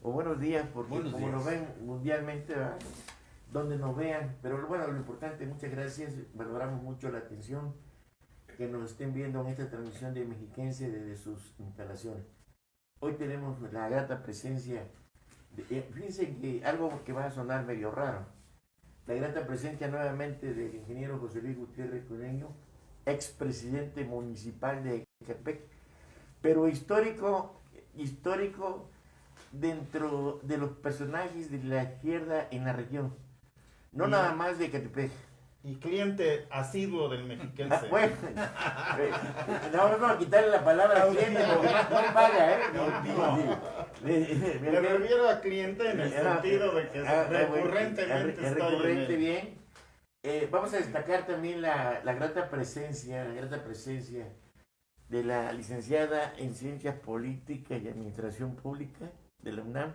o buenos días, porque Buenos como días. nos ven mundialmente, ¿verdad? Donde nos vean, pero bueno, lo importante, muchas gracias, valoramos mucho la atención que nos estén viendo en esta transmisión de Mexiquense desde sus instalaciones. Hoy tenemos la grata presencia, fíjense que algo que va a sonar medio raro, la grata presencia nuevamente del ingeniero José Luis Gutiérrez Cuneño, expresidente municipal de Ecatepec, pero histórico dentro de los personajes de la izquierda en la región, no nada más de Ecatepec. Y cliente asiduo del Mexiquense. Bueno, no, quitarle la palabra cliente porque no paga, ¿eh? Me refiero a cliente en el sentido de que recurrentemente es estoy recurrente, en él. bien. Vamos a destacar también la grata presencia de la licenciada en Ciencias Políticas y Administración Pública de la UNAM,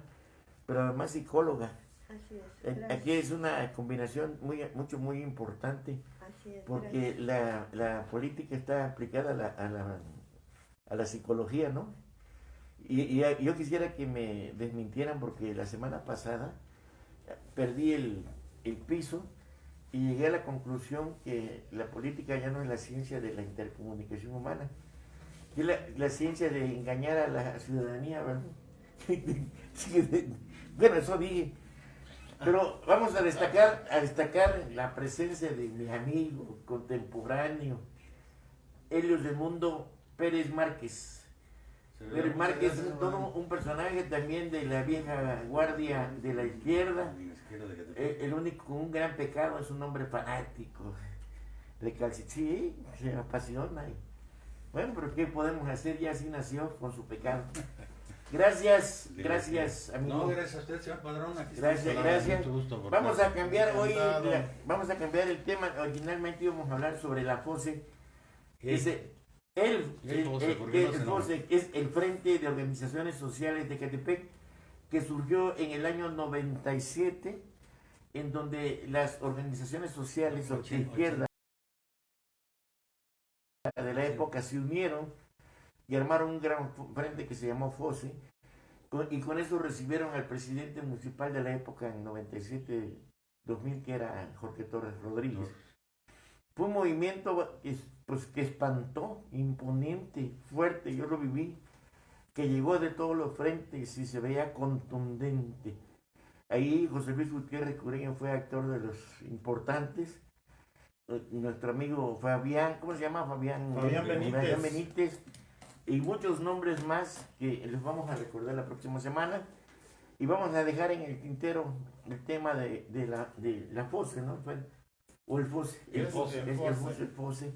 pero además psicóloga. Así es. Aquí es una combinación muy importante, Así es, porque la política está aplicada a la psicología, ¿no? Y yo quisiera que me desmintieran, porque la semana pasada perdí el piso y llegué a la conclusión que la política ya no es la ciencia de la intercomunicación humana, que es la ciencia de engañar a la ciudadanía, ¿verdad? Bueno, eso dije. Pero vamos a destacar la presencia de mi amigo contemporáneo, Helios del Mundo Pérez Márquez. Pérez Márquez es todo un personaje también de la vieja guardia de la izquierda. El único con un gran pecado es un hombre fanático, recalcitrante, se apasiona. Bueno, pero ¿qué podemos hacer? Ya así nació con su pecado. Gracias, amigo. No, gracias a usted, señor Padrón. Aquí Gracias. mucho gusto por Vamos a cambiar hoy, Encantado. vamos a cambiar el tema. Originalmente íbamos a hablar sobre la FOSE. El FOSE, que es el Frente de Organizaciones Sociales de Ecatepec, que surgió en el año 97, en donde las organizaciones sociales de izquierda de la época se unieron y armaron un gran frente que se llamó FOSE, y con eso recibieron al presidente municipal de la época en 97-2000, que era Jorge Torres Rodríguez. Fue un movimiento que espantó, imponente, fuerte, yo lo viví, que llegó de todos los frentes y se veía contundente. Ahí José Luis Gutiérrez Cureño fue actor de los importantes. Nuestro amigo Fabián, ¿cómo se llama? Fabián Benítez. Y muchos nombres más que les vamos a recordar la próxima semana. Y vamos a dejar en el tintero el tema de la FOSE, ¿no? O el FOSE. El FOSE.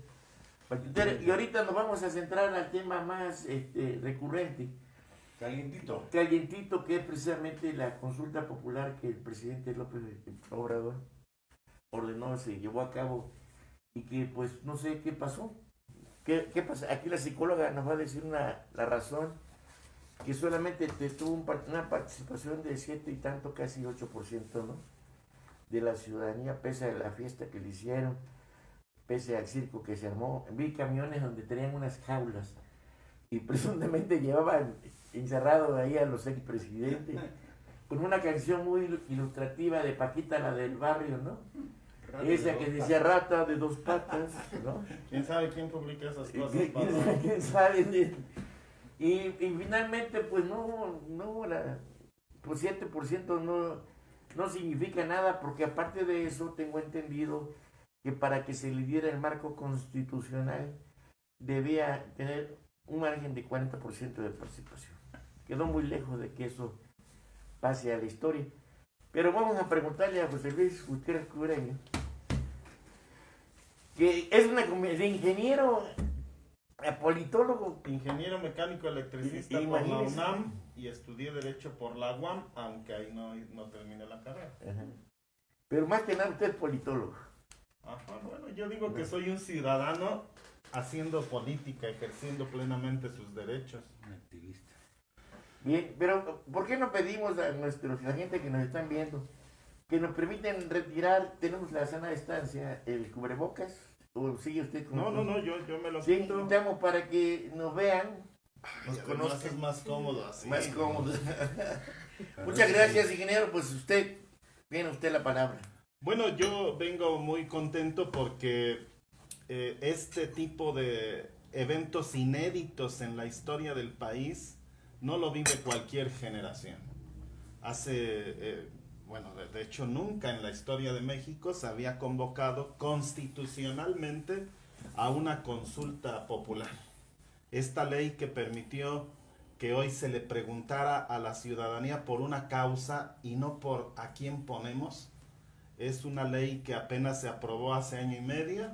Y ahorita nos vamos a centrar al tema más recurrente. Calientito, que es precisamente la consulta popular que el presidente López Obrador ordenó, se llevó a cabo, y que pues no sé qué pasó. ¿Qué pasa? Aquí la psicóloga nos va a decir la razón, que solamente tuvo una participación de 7 y tanto, casi 8%, ¿no? De la ciudadanía, pese a la fiesta que le hicieron, pese al circo que se armó. Vi camiones donde tenían unas jaulas y presuntamente llevaban encerrado ahí a los expresidentes, con una canción muy ilustrativa de Paquita, la del barrio, ¿no? Esa que decía rata de dos patas, ¿no? ¿Quién sabe quién publica esas cosas? ¿Quién sabe? Y finalmente, pues pues 7% no significa nada, porque aparte de eso, tengo entendido que para que se le diera el marco constitucional, debía tener un margen de 40% de participación. Quedó muy lejos de que eso pase a la historia. Pero vamos a preguntarle a José Luis Gutiérrez Cureño, que es de ingeniero a politólogo. Ingeniero mecánico electricista por la UNAM y estudié Derecho por la UAM, aunque ahí no terminé la carrera. Ajá. Pero más que nada usted es politólogo. Ajá, bueno, yo digo que soy un ciudadano haciendo política, ejerciendo plenamente sus derechos. Un activista. Bien, pero ¿por qué no pedimos a la gente que nos están viendo que nos permiten retirar? Tenemos la sana distancia, el cubrebocas, o sigue usted con... No, yo me lo Sí, quito. invitamos para que nos vean, nos Ya conozco. conoces más cómodo así. Más cómodo. Muchas gracias, ingeniero. Pues tiene usted la palabra. Bueno, yo vengo muy contento porque este tipo de eventos inéditos en la historia del país no lo vive cualquier generación. De hecho nunca en la historia de México se había convocado constitucionalmente a una consulta popular. Esta ley que permitió que hoy se le preguntara a la ciudadanía por una causa y no por a quién ponemos, es una ley que apenas se aprobó hace año y medio,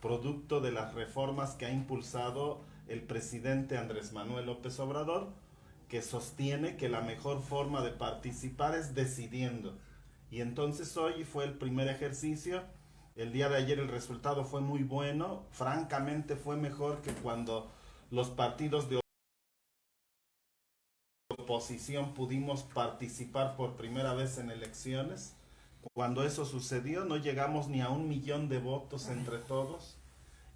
producto de las reformas que ha impulsado el presidente Andrés Manuel López Obrador, que sostiene que la mejor forma de participar es decidiendo. Y entonces hoy fue el primer ejercicio. El día de ayer el resultado fue muy bueno, francamente fue mejor que cuando los partidos de oposición pudimos participar por primera vez en elecciones. Cuando eso sucedió no llegamos ni a 1 millón de votos entre todos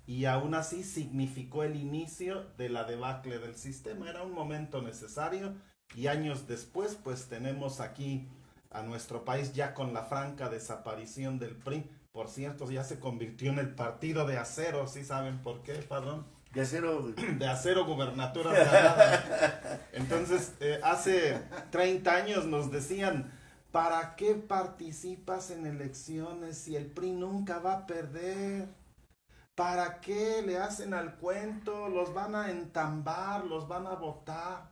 y aún así significó el inicio de la debacle del sistema. Era un momento necesario y años después pues tenemos aquí a nuestro país ya con la franca desaparición del PRI. Por cierto, ya se convirtió en el partido de acero, ¿sí saben por qué? Perdón. De acero. De acero, gubernaturas ganadas. Entonces, hace 30 años nos decían, ¿para qué participas en elecciones si el PRI nunca va a perder? ¿Para qué le hacen al cuento? Los van a entambar, los van a votar.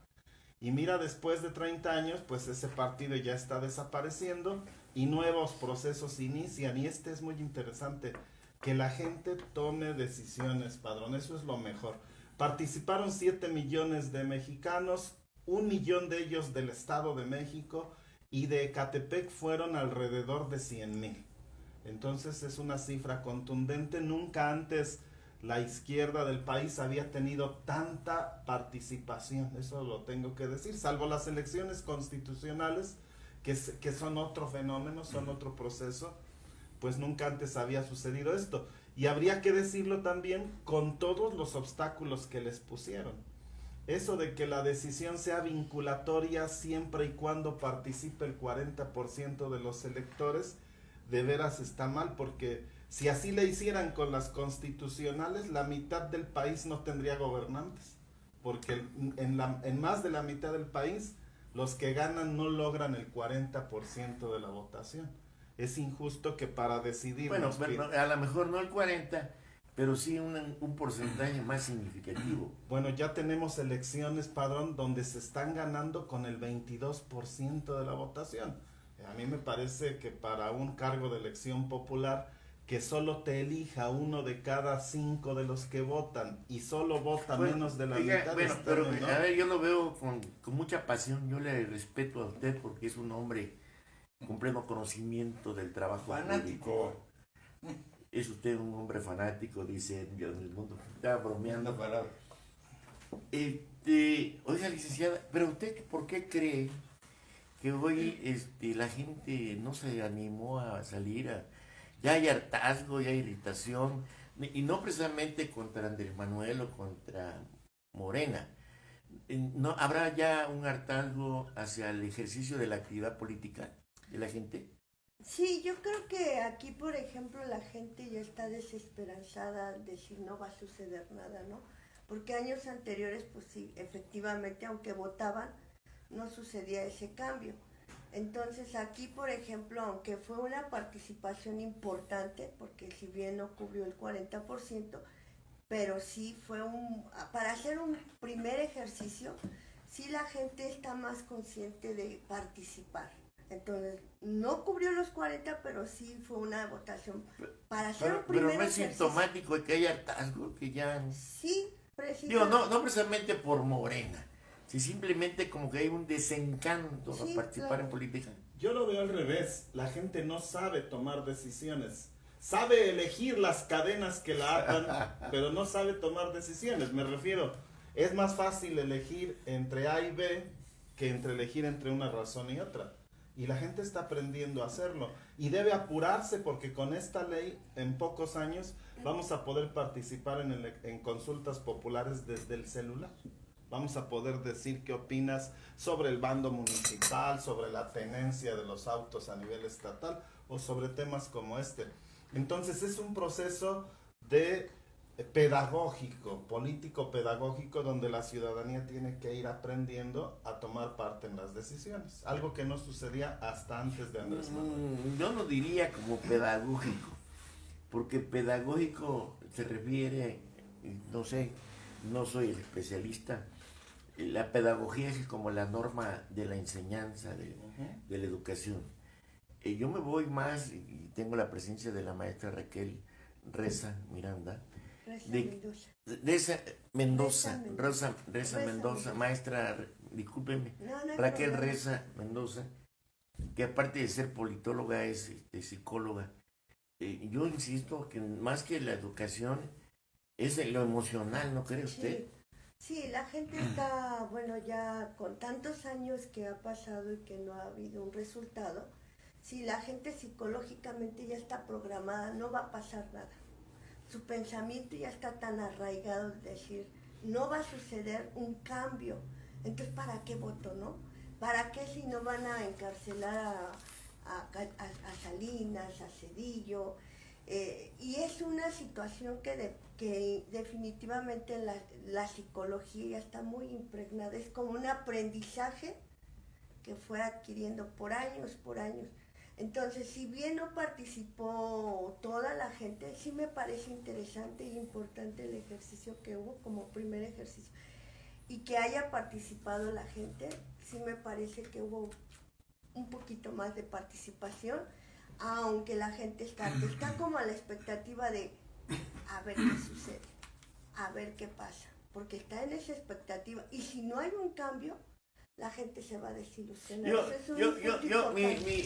Y mira, después de 30 años, pues ese partido ya está desapareciendo y nuevos procesos inician. Y este es muy interesante, que la gente tome decisiones, padrón, eso es lo mejor. Participaron 7 millones de mexicanos, 1 millón de ellos del Estado de México y de Ecatepec fueron alrededor de 100,000. Entonces es una cifra contundente, nunca antes la izquierda del país había tenido tanta participación, eso lo tengo que decir, salvo las elecciones constitucionales, que son otro fenómeno, son otro proceso, pues nunca antes había sucedido esto. Y habría que decirlo también con todos los obstáculos que les pusieron. Eso de que la decisión sea vinculatoria siempre y cuando participe el 40% de los electores, de veras está mal, porque si así le hicieran con las constitucionales, la mitad del país no tendría gobernantes, porque en más de la mitad del país, los que ganan no logran el 40% de la votación. Es injusto que para decidir... Bueno, a lo mejor no el 40, pero sí un porcentaje más significativo. Bueno, ya tenemos elecciones, padrón, donde se están ganando con el 22% de la votación. A mí me parece que para un cargo de elección popular, que solo te elija 1 de cada 5 de los que votan y solo vota menos de la mitad. Bueno, pero a ver, yo lo veo con mucha pasión. Yo le respeto a usted porque es un hombre con pleno conocimiento del trabajo fanático. Público. Es usted un hombre fanático, dice en el mundo. Estaba bromeando. Oiga, licenciada, pero usted, ¿por qué cree que hoy la gente no se animó a salir? Ya hay hartazgo, ya hay irritación, y no precisamente contra Andrés Manuel o contra Morena. ¿No habrá ya un hartazgo hacia el ejercicio de la actividad política de la gente? Sí, yo creo que aquí, por ejemplo, la gente ya está desesperanzada de si no va a suceder nada, ¿no? Porque años anteriores, pues sí, efectivamente, aunque votaban, no sucedía ese cambio. Entonces aquí, por ejemplo, aunque fue una participación importante, porque si bien no cubrió el 40%, pero sí fue para hacer un primer ejercicio, sí la gente está más consciente de participar. Entonces, no cubrió los 40, pero sí fue una votación para hacer un primer ejercicio. Pero no es sintomático de que haya hartazgo, que ya... Sí, precisamente. Digo, no precisamente por Morena, si simplemente como que hay un desencanto a participar en política. Yo lo veo al revés, la gente no sabe tomar decisiones, sabe elegir las cadenas que la atan, pero no sabe tomar decisiones. Me refiero, es más fácil elegir entre A y B que elegir entre una razón y otra. Y la gente está aprendiendo a hacerlo y debe apurarse, porque con esta ley en pocos años vamos a poder participar en consultas populares desde el celular. vamos a poder decir qué opinas sobre el bando municipal, sobre la tenencia de los autos a nivel estatal o sobre temas como este. Entonces es un proceso de pedagógico, político pedagógico, donde la ciudadanía tiene que ir aprendiendo a tomar parte en las decisiones, algo que no sucedía hasta antes de Andrés Manuel. Yo no diría como pedagógico, porque pedagógico se refiere, no sé, no soy el especialista. La pedagogía es como la norma de la enseñanza, de la educación. Yo me voy más, y tengo la presencia de la maestra Raquel Reza Miranda, Reza Mendoza, maestra, discúlpeme, Raquel Reza Mendoza, que aparte de ser politóloga es psicóloga. Yo insisto que más que la educación es lo emocional, ¿no cree usted? Sí, la gente está, bueno, ya con tantos años que ha pasado y que no ha habido un resultado, si la gente psicológicamente ya está programada, no va a pasar nada. Su pensamiento ya está tan arraigado de decir, no va a suceder un cambio. Entonces, ¿para qué voto, no? ¿Para qué si no van a encarcelar a Salinas, a Cedillo? Y es una situación que definitivamente la psicología ya está muy impregnada. Es como un aprendizaje que fue adquiriendo por años, por años. Entonces, si bien no participó toda la gente, sí me parece interesante e importante el ejercicio que hubo como primer ejercicio. Y que haya participado la gente, sí me parece que hubo un poquito más de participación, aunque la gente está como a la expectativa de a ver qué sucede, a ver qué pasa, porque está en esa expectativa. Y si no hay un cambio, la gente se va a desilusionar.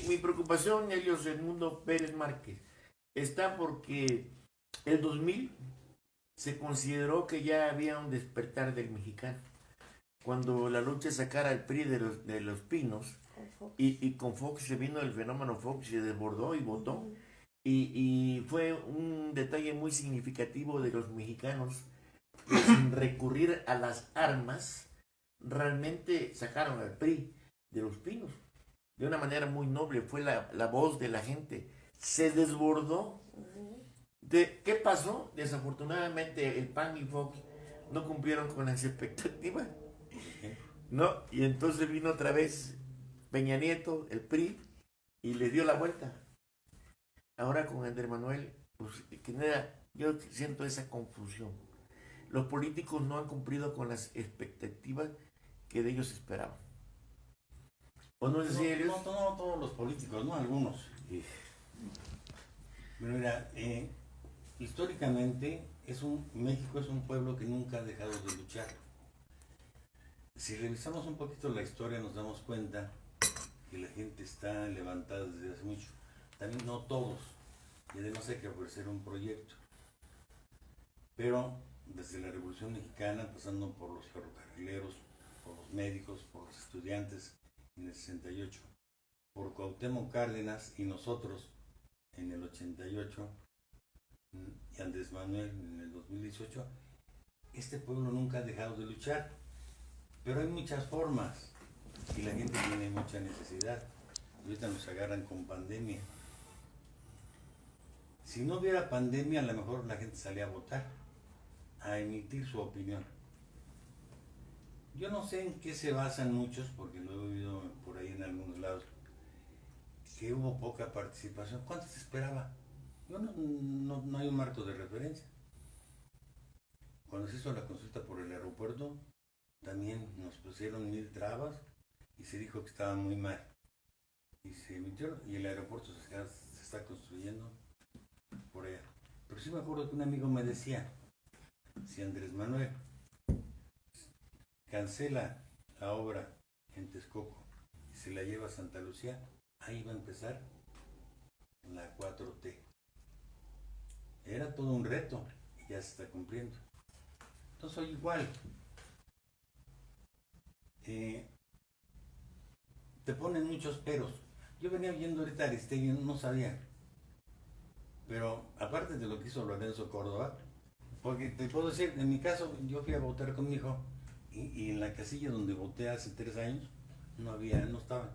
Mi preocupación, Helios Edmundo Pérez Márquez, está porque el 2000 se consideró que ya había un despertar del mexicano. Cuando la lucha sacara al PRI de los Pinos, y con Fox se vino el fenómeno Fox, se desbordó y votó. Y fue un detalle muy significativo de los mexicanos que sin recurrir a las armas, realmente sacaron al PRI de los Pinos. De una manera muy noble, fue la voz de la gente. Se desbordó. ¿Qué pasó? Desafortunadamente el PAN y Fox no cumplieron con las expectativas. ¿No? Y entonces vino otra vez Peña Nieto, el PRI, y le dio la vuelta. Ahora con Andrés Manuel, pues, yo siento esa confusión. Los políticos no han cumplido con las expectativas que de ellos esperaban. ¿O no es así, Helios? No todos los políticos, no algunos. Pero mira, históricamente México es un pueblo que nunca ha dejado de luchar. Si revisamos un poquito la historia nos damos cuenta que la gente está levantada desde hace mucho. También no todos, y además hay que ofrecer un proyecto. Pero desde la Revolución Mexicana, pasando por los ferrocarrileros, por los médicos, por los estudiantes en el 68, por Cuauhtémoc Cárdenas y nosotros en el 88, y Andrés Manuel en el 2018, este pueblo nunca ha dejado de luchar. Pero hay muchas formas y la gente tiene mucha necesidad. Ahorita nos agarran con pandemia. Si no hubiera pandemia, a lo mejor la gente salía a votar, a emitir su opinión. Yo no sé en qué se basan muchos, porque lo he oído por ahí en algunos lados, que hubo poca participación. ¿Cuánto se esperaba? Yo no hay un marco de referencia. Cuando se hizo la consulta por el aeropuerto, también nos pusieron 1000 trabas y se dijo que estaba muy mal. Y se emitió, y el aeropuerto se está construyendo por allá. Pero sí me acuerdo que un amigo me decía, si Andrés Manuel cancela la obra en Texcoco y se la lleva a Santa Lucía, ahí va a empezar la 4T. Era todo un reto y ya se está cumpliendo. Entonces soy igual. Te ponen muchos peros. Yo venía oyendo ahorita a Aristegui, no sabía. Pero aparte de lo que hizo Lorenzo Córdoba, porque te puedo decir, en mi caso, yo fui a votar con mi hijo Y en la casilla donde voté hace 3 años, no estaba.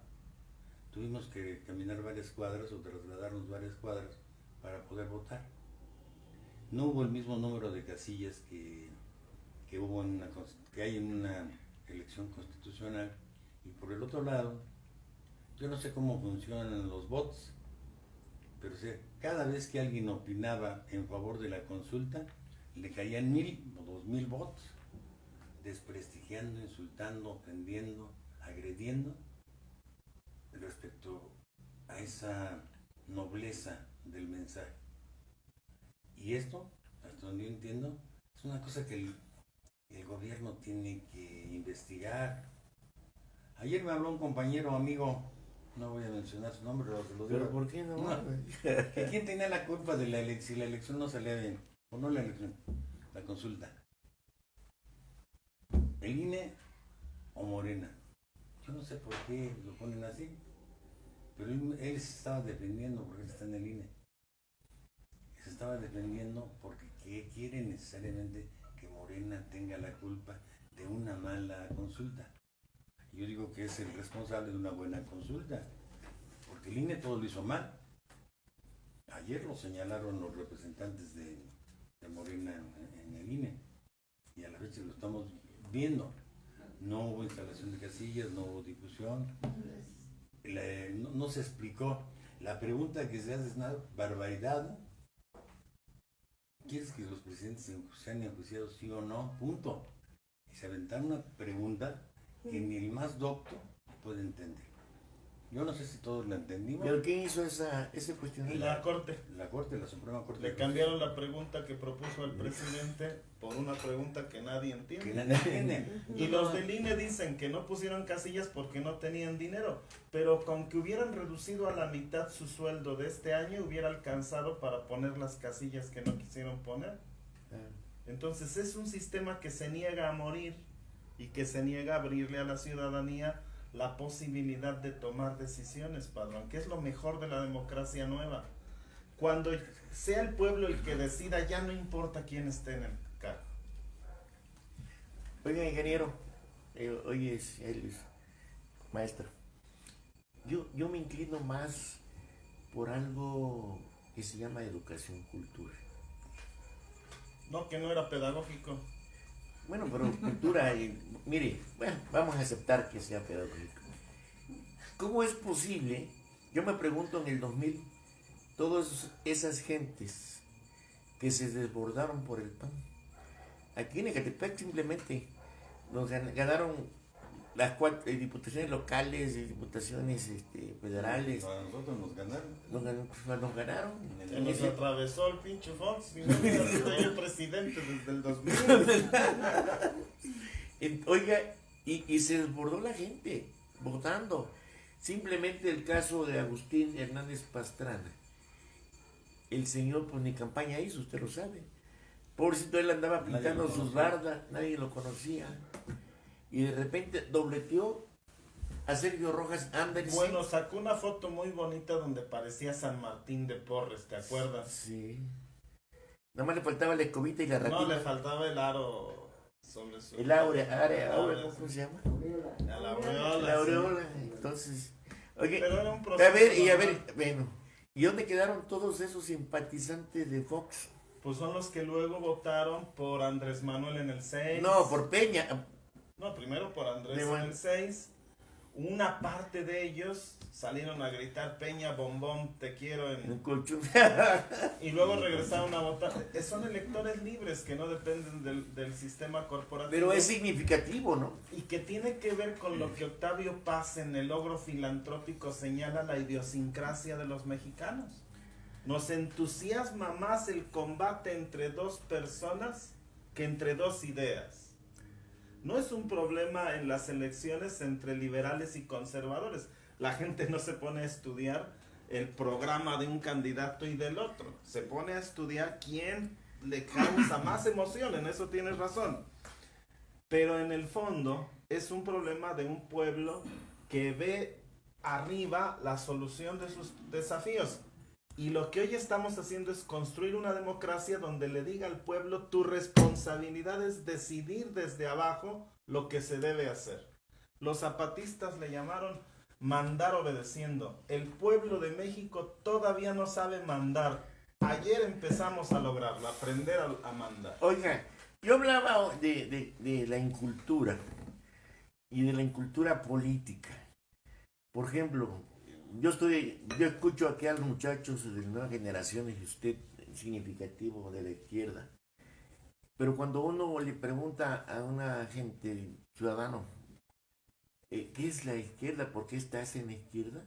Tuvimos que caminar varias cuadras o trasladarnos varias cuadras para poder votar. No hubo el mismo número de casillas que hay en una elección constitucional. Y por el otro lado, yo no sé cómo funcionan los bots, pero cada vez que alguien opinaba en favor de la consulta, le caían 1,000 o 2,000 bots, desprestigiando, insultando, ofendiendo, agrediendo respecto a esa nobleza del mensaje. Y esto, hasta donde yo entiendo, es una cosa que el gobierno tiene que investigar. Ayer me habló un compañero, amigo, no voy a mencionar su nombre, pero se lo digo. ¿Pero por qué no? Que quién tenía la culpa de si la elección no salía bien, o no la elección, la consulta. ¿El INE o Morena? Yo no sé por qué lo ponen así, pero él se estaba defendiendo porque él está en el INE. Se estaba defendiendo porque quiere necesariamente que Morena tenga la culpa de una mala consulta. Yo digo que es el responsable de una buena consulta, porque el INE todo lo hizo mal. Ayer lo señalaron los representantes de Morena en el INE, y a la fecha lo estamos viendo. No hubo instalación de casillas, no hubo difusión, no se explicó. La pregunta que se hace es una barbaridad. ¿Quieres que los presidentes sean enjuiciados, sí o no? Punto. Y se aventaron una pregunta que ni el más docto puede entender. Yo no sé si todos la entendimos. ¿Pero quién hizo ese cuestionario? La Corte. La Suprema Corte. Le cambiaron la pregunta que propuso el presidente por una pregunta que nadie entiende. Que nadie entiende. Y los del INE dicen que no pusieron casillas porque no tenían dinero, pero con que hubieran reducido a la mitad su sueldo de este año hubiera alcanzado para poner las casillas que no quisieron poner. Entonces es un sistema que se niega a morir y que se niega a abrirle a la ciudadanía la posibilidad de tomar decisiones, padrón, que es lo mejor de la democracia nueva. Cuando sea el pueblo el que decida, ya no importa quién esté en el cargo. Oiga, ingeniero, oye, Elvis, maestro, yo me inclino más por algo que se llama educación cultura. No, que no era pedagógico. Bueno, pero cultura, mire, bueno, vamos a aceptar que sea pedagógico. ¿Cómo es posible? Yo me pregunto en el 2000, todas esas gentes que se desbordaron por el PAN, aquí en Ecatepec simplemente nos ganaron las 4 diputaciones locales y diputaciones federales. A nosotros nos ganaron. Nos ganaron. Se nos atravesó el pinche Fox y no era el presidente desde el 2000. Oiga, y se desbordó la gente votando. Simplemente el caso de Agustín Hernández Pastrana. El señor pues ni campaña hizo, usted lo sabe. Pobrecito, él andaba pintando sus bardas, nadie lo conocía. Y de repente dobleteó a Sergio Rojas Anderson. Bueno, sacó una foto muy bonita donde parecía San Martín de Porres, ¿te acuerdas? Sí. Nada más le faltaba la escobita y la ratita. No, le faltaba el aro sobre su... El áurea, ¿cómo se llama? La aureola. La aureola. Entonces, oye, Pero era un proceso, a ver, bueno, ¿y dónde quedaron todos esos simpatizantes de Fox? Pues son los que luego votaron por Andrés Manuel en el 6. No, por Peña. No, primero por Andrés en el 6. Una parte de ellos salieron a gritar Peña, bombón, te quiero En en... colchón. Y luego regresaron a votar. Son electores libres que no dependen del sistema corporativo. Pero es significativo, ¿no? Y que tiene que ver con lo que Octavio Paz en el logro filantrópico señala la idiosincrasia de los mexicanos. Nos entusiasma más el combate entre dos personas que entre dos ideas. No es un problema en las elecciones entre liberales y conservadores. La gente no se pone a estudiar el programa de un candidato y del otro. Se pone a estudiar quién le causa más emoción, en eso tienes razón. Pero en el fondo es un problema de un pueblo que ve arriba la solución de sus desafíos. Y lo que hoy estamos haciendo es construir una democracia donde le diga al pueblo, tu responsabilidad es decidir desde abajo lo que se debe hacer. Los zapatistas le llamaron mandar obedeciendo. El pueblo de México todavía no sabe mandar. Ayer empezamos a lograrlo, aprender a mandar. Oiga, yo hablaba de la incultura y de la incultura política. Por ejemplo, yo escucho aquí a los muchachos de nuevas generaciones y usted es significativo de la izquierda. Pero cuando uno le pregunta a una gente, ciudadano, ¿qué es la izquierda? ¿Por qué estás en la izquierda?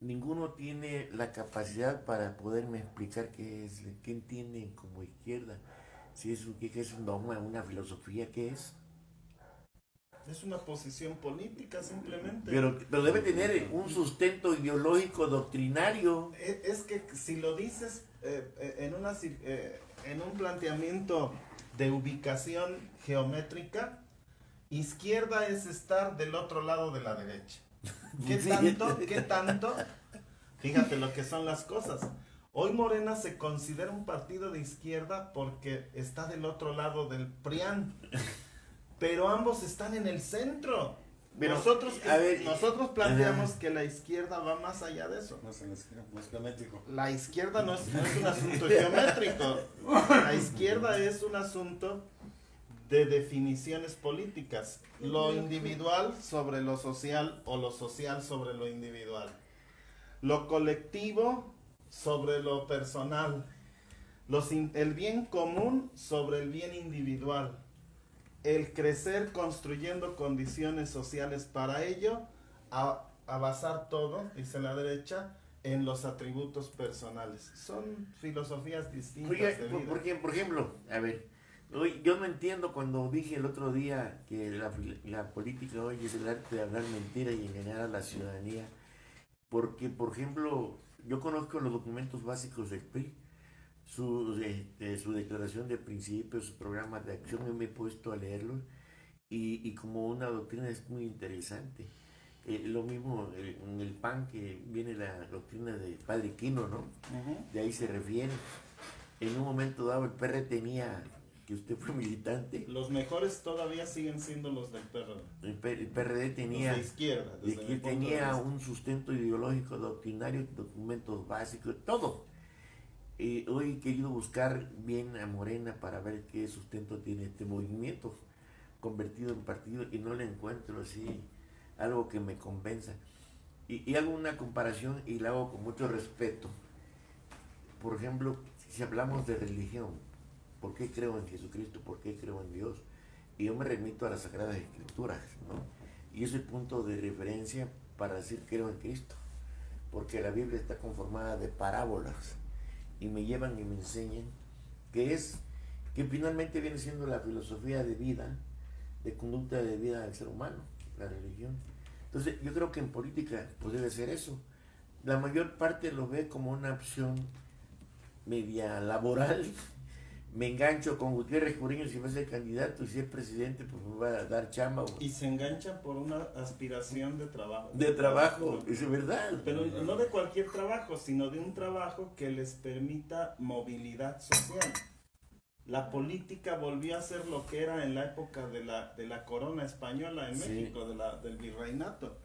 Ninguno tiene la capacidad para poderme explicar qué entienden como izquierda. Si es, qué es un dogma, una filosofía, ¿qué es? Es una posición política simplemente. Pero debe tener un sustento ideológico doctrinario. Es que si lo dices en un planteamiento de ubicación geométrica, izquierda es estar del otro lado de la derecha. ¿Qué tanto? ¿Qué tanto? Fíjate lo que son las cosas. Hoy Morena se considera un partido de izquierda porque está del otro lado del PRIAN. Pero ambos están en el centro. Pero, nosotros planteamos que la izquierda va más allá de eso. No es geométrico. La izquierda no es un asunto geométrico. La izquierda es un asunto de definiciones políticas. Lo individual sobre lo social o lo social sobre lo individual. Lo colectivo sobre lo personal. El bien común sobre el bien individual. El crecer construyendo condiciones sociales para ello, a basar todo, dice la derecha, en los atributos personales. Son filosofías distintas. Oiga, de vida. por ejemplo, a ver, yo no entiendo cuando dije el otro día que la política hoy es el arte de hablar mentira y engañar a la ciudadanía, porque, por ejemplo, yo conozco los documentos básicos del PRI, su declaración de principios, sus programas de acción, yo me he puesto a leerlos y como una doctrina es muy interesante. Lo mismo en el PAN, que viene la doctrina de Padre Quino, ¿no? De ahí se refiere. En un momento dado el PR tenía, que usted fue militante. Los mejores todavía siguen siendo los del PRD. El PRD tenía, Los de izquierda. desde mi punto de tenía vista. un sustento ideológico, doctrinario, documentos básicos, todo. Hoy he querido buscar bien a Morena para ver qué sustento tiene este movimiento convertido en partido y no le encuentro así algo que me convenza. Y hago una comparación y la hago con mucho respeto. Por ejemplo, si hablamos de religión, ¿por qué creo en Jesucristo? ¿Por qué creo en Dios? Y yo me remito a las Sagradas Escrituras, ¿no? Y es el punto de referencia para decir creo en Cristo, porque la Biblia está conformada de parábolas y me llevan y me enseñan que finalmente viene siendo la filosofía de vida, de conducta de vida del ser humano, la religión. Entonces yo creo que en política pues debe ser eso. La mayor parte lo ve como una opción media laboral. Me engancho con Gutiérrez Curiño si va a ser candidato y si es presidente pues me va a dar chamba. Y se engancha por una aspiración de trabajo. De trabajo, es verdad. Pero no de cualquier trabajo, sino de un trabajo que les permita movilidad social. La política volvió a ser lo que era en la época de la corona española en México, del virreinato.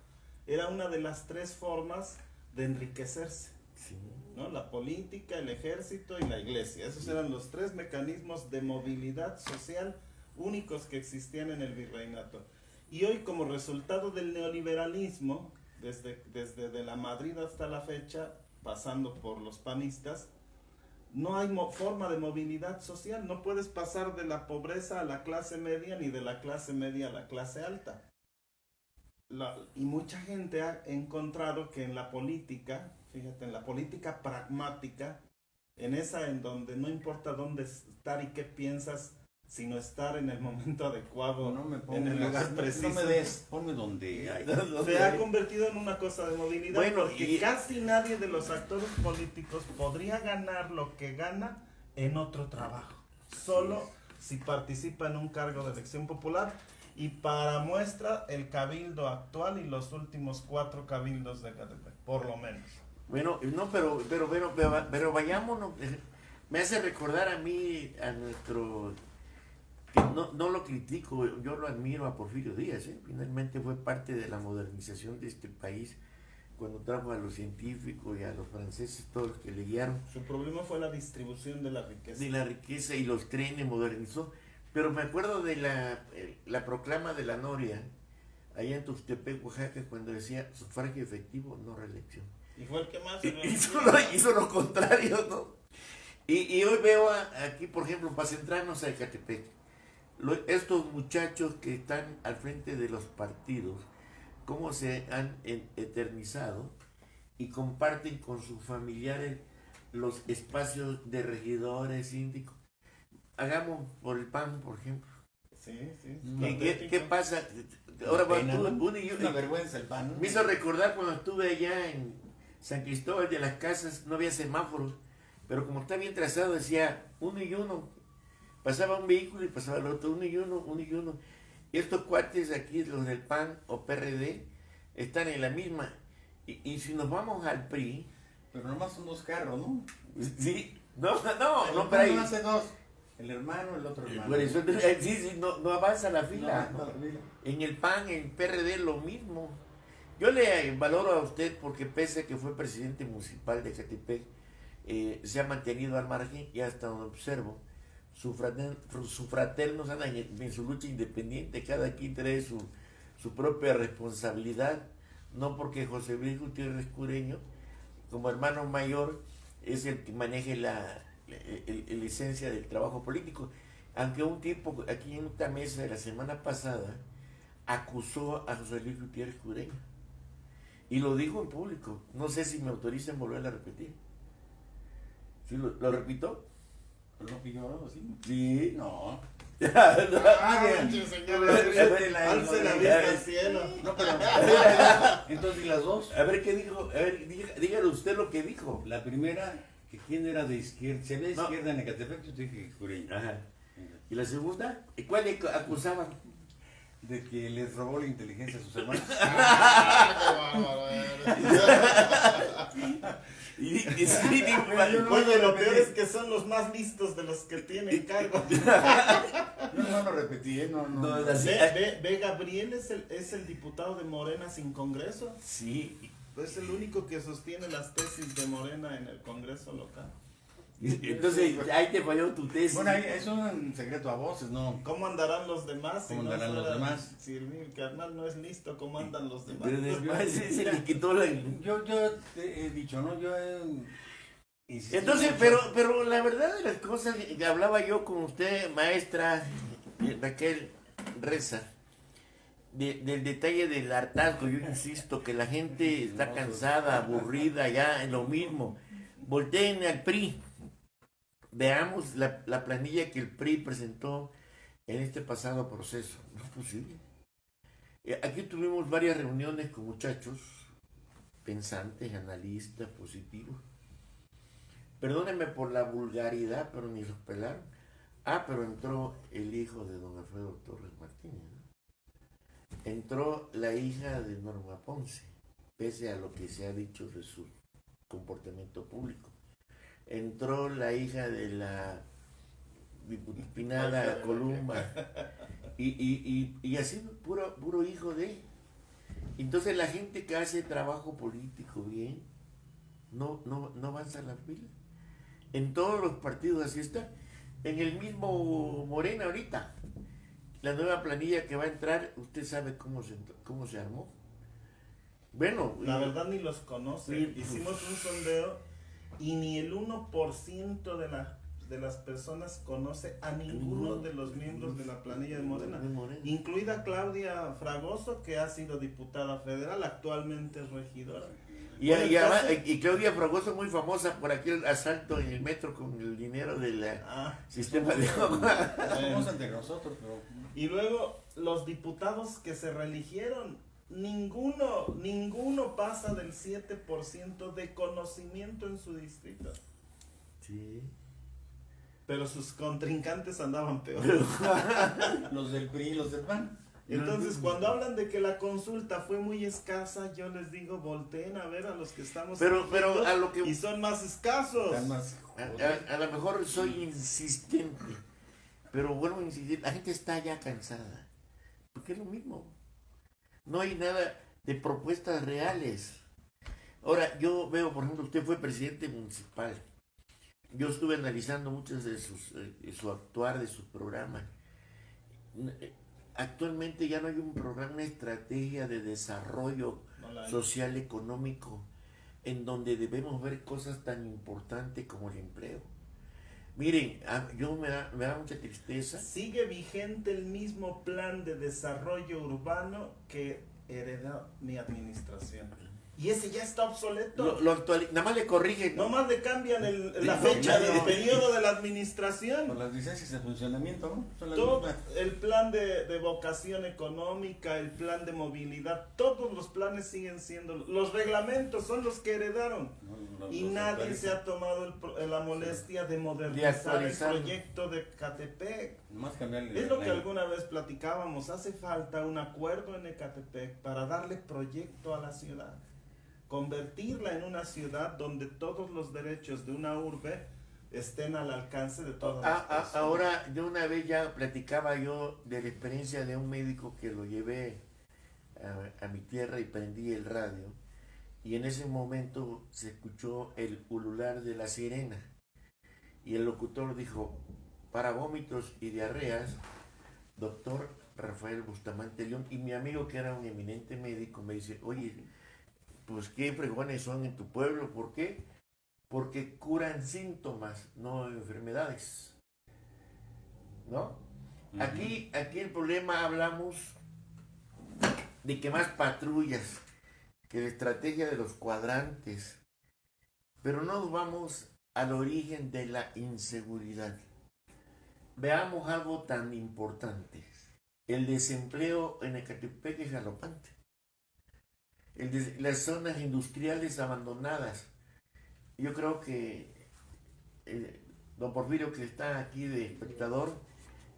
Era una de las tres formas de enriquecerse. Sí. ¿No? La política, el ejército y la iglesia. Esos eran los tres mecanismos de movilidad social únicos que existían en el virreinato. Y hoy, como resultado del neoliberalismo, desde de la Madrid hasta la fecha, pasando por los panistas, no hay forma de movilidad social. No puedes pasar de la pobreza a la clase media ni de la clase media a la clase alta. Y mucha gente ha encontrado que en la política, fíjate, en la política pragmática, en donde no importa dónde estar y qué piensas, sino estar en el momento adecuado, No me en el lugar preciso. No me des, ponme donde hay. Se ha convertido en una cosa de movilidad, Bueno, porque casi nadie de los actores políticos podría ganar lo que gana en otro trabajo, solo si participa en un cargo de elección popular. Y para muestra, el cabildo actual y los últimos 4 cabildos de Catepec, por lo menos. Bueno, no, pero vayámonos. Me hace recordar a mí, a nuestro que no lo critico, yo lo admiro a Porfirio Díaz, ¿eh? Finalmente fue parte de la modernización de este país cuando trajo a los científicos y a los franceses, todos los que le guiaron. Su problema fue la distribución de la riqueza. De la riqueza y los trenes modernizó. Pero me acuerdo de la proclama de la Noria, allá en Tuxtepec, Oaxaca, cuando decía sufragio efectivo, no reelección. Y fue el que más Hizo lo contrario, ¿no? Y hoy veo aquí, por ejemplo, para centrarnos a Ecatepec, estos muchachos que están al frente de los partidos, cómo se han eternizado y comparten con sus familiares los espacios de regidores, síndicos. Hagamos por el PAN, por ejemplo. Sí, sí. ¿Qué pasa? Ahora Pena, tú, ¿no? uno y yo, Una vergüenza el PAN, ¿no? me hizo recordar cuando estuve allá en San Cristóbal de las Casas, no había semáforos, pero como está bien trazado decía 1 y 1. Pasaba un vehículo y pasaba el otro, 1 y 1, 1 y 1. Y estos cuates aquí, los del PAN o PRD, están en la misma. Y si nos vamos al PRI... Pero nomás son 2 carros, ¿no? Sí, no, El pero ahí... hermano hace 2. El hermano, el otro hermano. Por eso, sí, no avanza la fila. No, la fila. En el PAN, en PRD, lo mismo. Yo le valoro a usted porque pese a que fue presidente municipal de Ecatepec, se ha mantenido al margen y hasta donde observo, sus fraternos andan en su lucha independiente, cada quien trae su propia responsabilidad, no porque José Luis Gutiérrez Cureño, como hermano mayor, es el que maneje la esencia del trabajo político. Aunque un tipo aquí en esta mesa de la semana pasada acusó a José Luis Gutiérrez Cureño y lo dijo en público. No sé si me autorizan volver a repetir. ¿Sí lo repito? ¿Pero no pidió así? Sí. No. Alce la vista al cielo. No, pero... Entonces, ¿y las dos? A ver qué dijo. A ver, dígale usted lo que dijo. La primera, que quién era de izquierda. Si había de No. izquierda en Ecatepec, yo te dije que Cureño. Ajá. ¿Y la segunda? ¿Y cuál le acusaban? De que les robó la inteligencia a sus hermanos. Oye, lo peor es que son los más listos de los que tienen cargo. No lo repetí, ¿eh? No. Ve, Gabriel es el diputado de Morena sin Congreso. Sí. Es el único que sostiene las tesis de Morena en el Congreso local. Entonces, ahí te falló tu tesis. Bueno, es un secreto a voces, ¿no? ¿Cómo andarán los demás? ¿Cómo andarán los demás? Si el carnal no es listo, ¿cómo andan los demás? Pero después es el que quitó la... Yo te he dicho, ¿no? Yo he insistido Entonces, mucho. pero la verdad de las cosas que hablaba yo con usted, maestra Raquel Reza, del detalle del hartazgo. Yo insisto que la gente está cansada, aburrida, ya en lo mismo. Volteen al PRI. Veamos la planilla que el PRI presentó en este pasado proceso. No es posible. Aquí tuvimos varias reuniones con muchachos pensantes, analistas, positivos. Perdónenme por la vulgaridad, pero ni los pelaron. Pero entró el hijo de don Alfredo Torres Martínez, ¿no? Entró la hija de Norma Ponce, pese a lo que se ha dicho de su comportamiento público. Entró la hija de la diputada Columba y así puro hijo de él. Entonces la gente que hace trabajo político bien no avanza la fila. En todos los partidos así está. En el mismo Morena ahorita, la nueva planilla que va a entrar, usted sabe cómo se armó. Bueno, la verdad ni los conoce. Sí. Hicimos un sondeo y ni el 1% de las personas conoce a ninguno de los miembros de la planilla de Morena, incluida Claudia Fragoso, que ha sido diputada federal, actualmente es regidora. Y Claudia Fragoso, muy famosa por aquel asalto en el metro con el dinero del sistema de agua. Somos entre nosotros, pero... Y luego los diputados que se reeligieron, ninguno pasa del 7% de conocimiento en su distrito. Sí. Pero sus contrincantes andaban peor. Los del PRI y los del PAN. Entonces, cuando hablan de que la consulta fue muy escasa, yo les digo, volteen a ver a los que estamos Pero eligiendo, a lo que... y son más escasos. Están más... A lo mejor soy insistente. Pero vuelvo a insistir, la gente está ya cansada. Porque es lo mismo. No hay nada de propuestas reales. Ahora, yo veo, por ejemplo, usted fue presidente municipal. Yo estuve analizando muchos de su actuar, de sus programas. Actualmente ya no hay un programa, una estrategia de desarrollo No la hay. social, económico, en donde debemos ver cosas tan importantes como el empleo. Miren, me da mucha tristeza. Sigue vigente el mismo plan de desarrollo urbano que heredó mi administración. Y ese ya está obsoleto. Nada más le corrigen. No más le cambian la No, fecha no, del no. periodo de la Con administración. las licencias de funcionamiento, ¿no? Son las Todo mismas. el plan de vocación económica, el plan de movilidad, todos los planes siguen siendo, los reglamentos son los que heredaron. Y nadie se ha tomado la molestia de modernizar el actualizar. proyecto de Ecatepec. Nomás cambiarle Es lo que la- alguna vez platicábamos, hace falta un acuerdo en Ecatepec para darle proyecto a la ciudad, convertirla en una ciudad donde todos los derechos de una urbe estén al alcance de todas las personas. Ahora, yo una vez ya platicaba yo de la experiencia de un médico que lo llevé a mi tierra y prendí el radio. Y en ese momento se escuchó el ulular de la sirena. Y el locutor dijo, para vómitos y diarreas, doctor Rafael Bustamante León. Y mi amigo, que era un eminente médico, me dice, oye, pues qué fregones son en tu pueblo. ¿Por qué? Porque curan síntomas, no enfermedades. ¿No? Ujú. Aquí el problema, hablamos de que más patrullas, que la estrategia de los cuadrantes, pero no nos vamos al origen de la inseguridad. Veamos algo tan importante. El desempleo en Ecatepec es galopante. Las zonas industriales abandonadas. Yo creo que don Porfirio, que está aquí de espectador,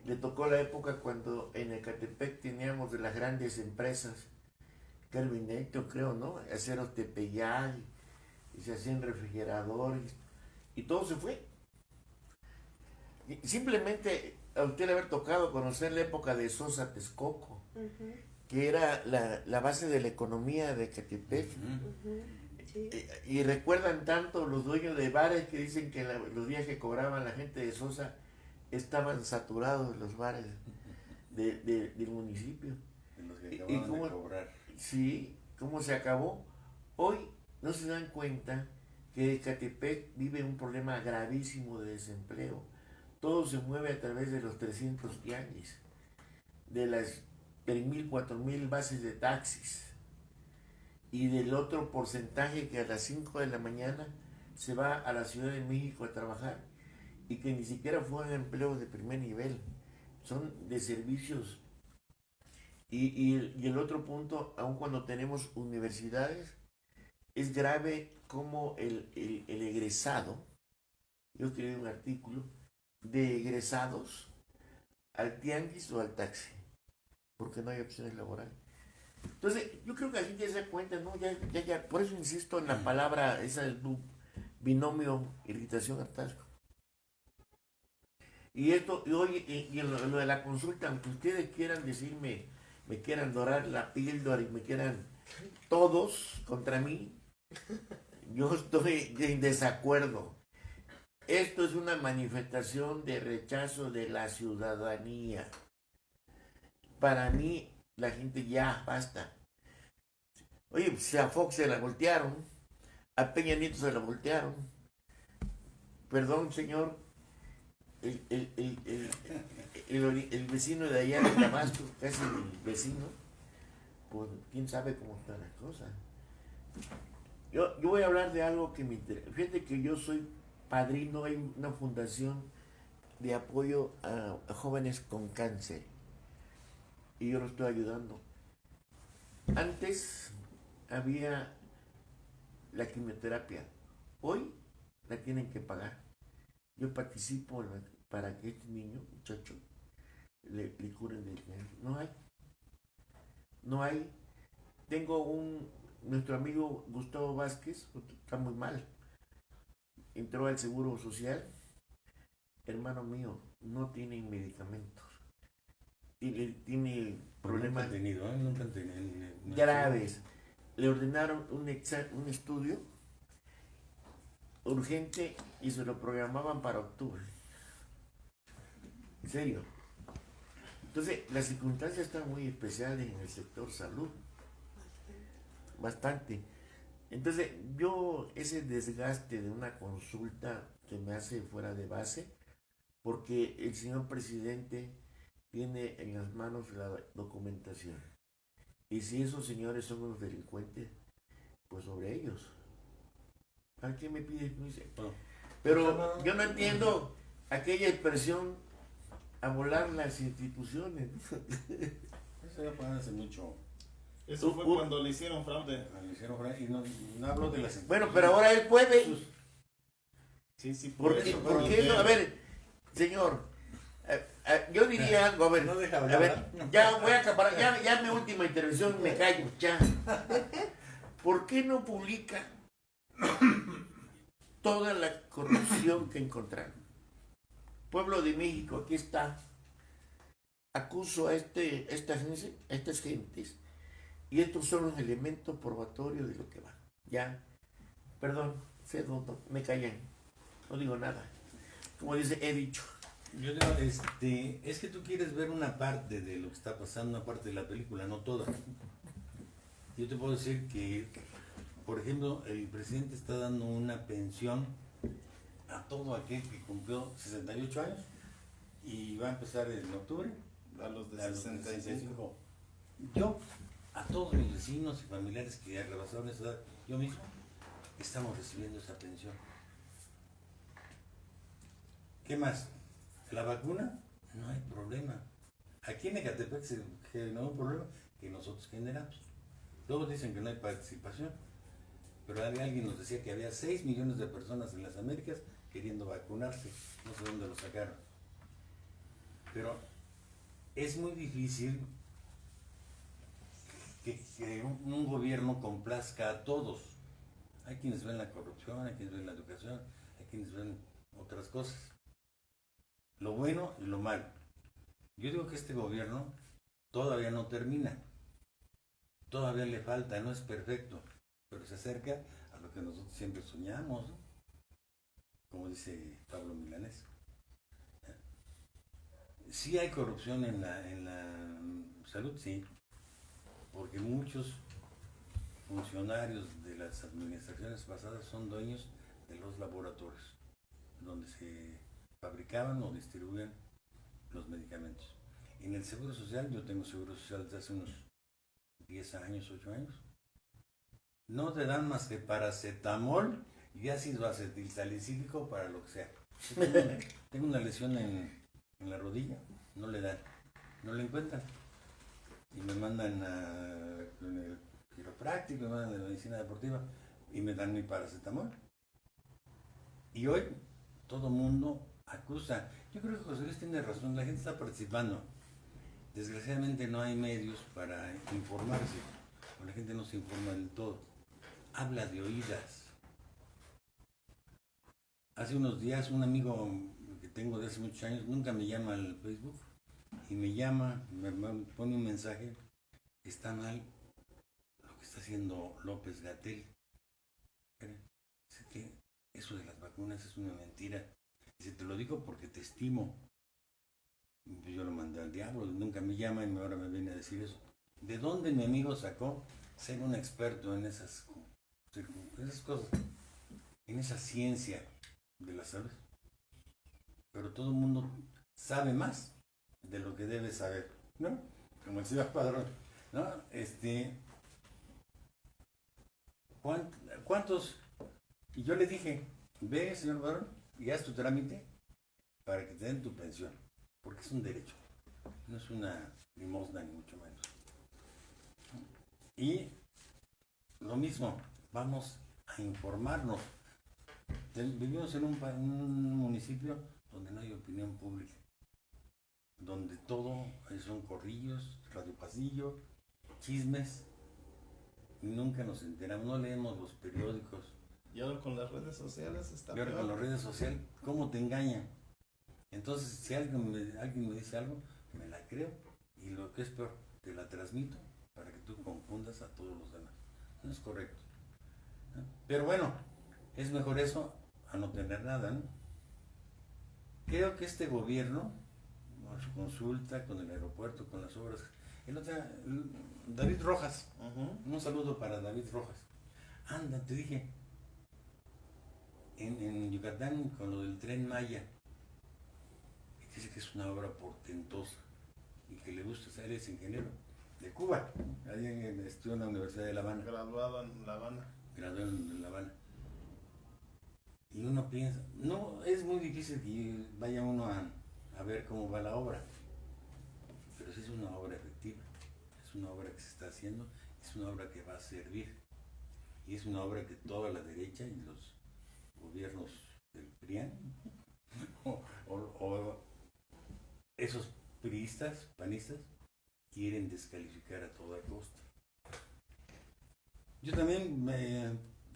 le tocó la época cuando en Ecatepec teníamos de las grandes empresas, Calvineto, creo, ¿no? Aceros Tepeyac, y se hacían refrigeradores, y todo se fue. Y simplemente a usted le haber tocado conocer la época de Sosa Texcoco, Ujú, que era la base de la economía de Ecatepec. Ujú. ujú, sí. Y recuerdan tanto los dueños de bares que dicen que los días que cobraban la gente de Sosa estaban saturados los bares del municipio. De los que ¿Y acababan cómo? de cobrar. Sí, ¿cómo se acabó? Hoy no se dan cuenta que Ecatepec vive un problema gravísimo de desempleo. Todo se mueve a través de los 300 tianguis, de las 3.000, 4.000 bases de taxis y del otro porcentaje que a las 5 de la mañana se va a la Ciudad de México a trabajar y que ni siquiera fueron empleos de primer nivel, son de servicios. Y el otro punto, aun cuando tenemos universidades, es grave como el egresado, yo escribí un artículo, de egresados al tianguis o al taxi, porque no hay opciones laborales. Entonces, yo creo que la gente ya se da cuenta, ¿no? Ya, por eso insisto en la palabra, esa del binomio irritación-hartazgo. Y esto, y hoy, y lo de la consulta, aunque ustedes quieran decirme, me quieran dorar la píldora y me quieran todos contra mí, yo estoy en desacuerdo. Esto es una manifestación de rechazo de la ciudadanía. Para mí, la gente ya basta. Oye, pues a Fox se la voltearon, a Peña Nieto se la voltearon. Perdón, señor, el vecino de allá de Tabasco, casi el vecino, pues quién sabe cómo están las cosas. Yo voy a hablar de algo que me interesa. Fíjate que yo soy padrino, hay una fundación de apoyo a jóvenes con cáncer y yo lo estoy ayudando. Antes había la quimioterapia, hoy la tienen que pagar. Yo participo para que este niño, muchacho, le curen del cáncer. No hay. Tengo nuestro amigo Gustavo Vázquez, está muy mal. Entró al Seguro Social hermano mío, no tienen medicamentos. Tiene Problemas problemas nunca han tenido. graves. Le ordenaron un estudio urgente y se lo programaban para octubre. En serio. Entonces, las circunstancias están muy especiales en el sector salud. Bastante. Entonces, yo ese desgaste de una consulta que me hace fuera de base, porque el señor presidente tiene en las manos la documentación. Y si esos señores son unos delincuentes, pues sobre ellos. ¿A qué me pide juicio? No. Pero yo no entiendo aquella expresión a volar las instituciones. Eso ya fue hace mucho. Eso fue cuando le hicieron fraude. Le hicieron fraude, y no hablo de las Bueno, pero ahora él puede. Sí, ¿Por qué no? A ver, señor, yo diría algo, a ver, No deja a hablar. ver, ya voy a acabar, ya mi última intervención, me callo, ya. ¿Por qué no publica toda la corrupción que encontraron? Pueblo de México, aquí está. Acuso a estas gentes y estos son los elementos probatorios de lo que va. Ya, perdón, me callan, no digo nada. Como dice, he dicho. Yo digo, es que tú quieres ver una parte de lo que está pasando, una parte de la película, no toda. Yo te puedo decir que, por ejemplo, el presidente está dando una pensión a todo aquel que cumplió 68 años y va a empezar en octubre. A los de A los 65. Yo, a todos mis vecinos y familiares que rebasaron esa edad, yo mismo, estamos recibiendo esa pensión. ¿Qué más? La vacuna, no hay problema. Aquí en Ecatepec se generó un problema que nosotros generamos. Luego dicen que no hay participación, pero alguien nos decía que había 6 millones de personas en las Américas queriendo vacunarse. No sé dónde lo sacaron. Pero es muy difícil que un gobierno complazca a todos. Hay quienes ven la corrupción, hay quienes ven la educación, hay quienes ven otras cosas. Lo bueno y lo malo. Yo digo que este gobierno todavía no termina. Todavía le falta, no es perfecto, pero se acerca a lo que nosotros siempre soñamos, ¿no? Como dice Pablo Milanés. Sí hay corrupción en la salud, sí, porque muchos funcionarios de las administraciones pasadas son dueños de los laboratorios donde se fabricaban o distribuían los medicamentos. En el Seguro Social, yo tengo Seguro Social desde hace unos 10 años, 8 años, no te dan más que paracetamol y ácido acetilsalicílico para lo que sea. Tengo una lesión en la rodilla, no le dan, no le encuentran. Y me mandan con el quiropráctico, me mandan de medicina deportiva y me dan mi paracetamol. Y hoy todo mundo acusa. Yo creo que José Luis tiene razón, la gente está participando. Desgraciadamente no hay medios para informarse, la gente no se informa del todo. Habla de oídas. Hace unos días un amigo que tengo de hace muchos años nunca me llama al Facebook y me llama, me pone un mensaje, está mal lo que está haciendo López-Gatell. Dice que eso de las vacunas es una mentira. Dice, te lo digo porque te estimo. Y yo lo mandé al diablo, nunca me llama y ahora me viene a decir eso. ¿De dónde mi amigo sacó ser un experto en esas cosas, en esa ciencia de la salud? Pero todo el mundo sabe más de lo que debe saber, ¿no? Como decía Padrón, ¿no? ¿Cuántos? Y yo le dije, ve, señor Padrón, y haz tu trámite para que te den tu pensión, porque es un derecho, no es una limosna ni mucho menos. Y lo mismo, vamos a informarnos. Vivimos en un municipio donde no hay opinión pública, donde todo son corrillos, radio pasillo, chismes, y nunca nos enteramos, no leemos los periódicos. Y ahora con las redes sociales está Y ahora peor. con las redes sociales, ¿cómo te engañan? Entonces, si alguien me dice algo, me la creo, y lo que es peor, te la transmito para que tú confundas a todos los demás. No es correcto, ¿no? Pero bueno, es mejor eso a no tener nada, ¿no? Creo que este gobierno, con su consulta, con el aeropuerto, con las obras, David Rojas, un saludo para David Rojas. Anda, te dije, en Yucatán, con lo del Tren Maya, dice que es una obra portentosa y que le gusta, él es ingeniero de Cuba, alguien estudió en la Universidad de La Habana. Graduado en La Habana. Graduado en La Habana. Y uno piensa, no, es muy difícil que vaya uno a ver cómo va la obra, pero sí es una obra efectiva, es una obra que se está haciendo, es una obra que va a servir, y es una obra que toda la derecha y los gobiernos del PRIAN o esos priistas, panistas, quieren descalificar a toda costa. Yo también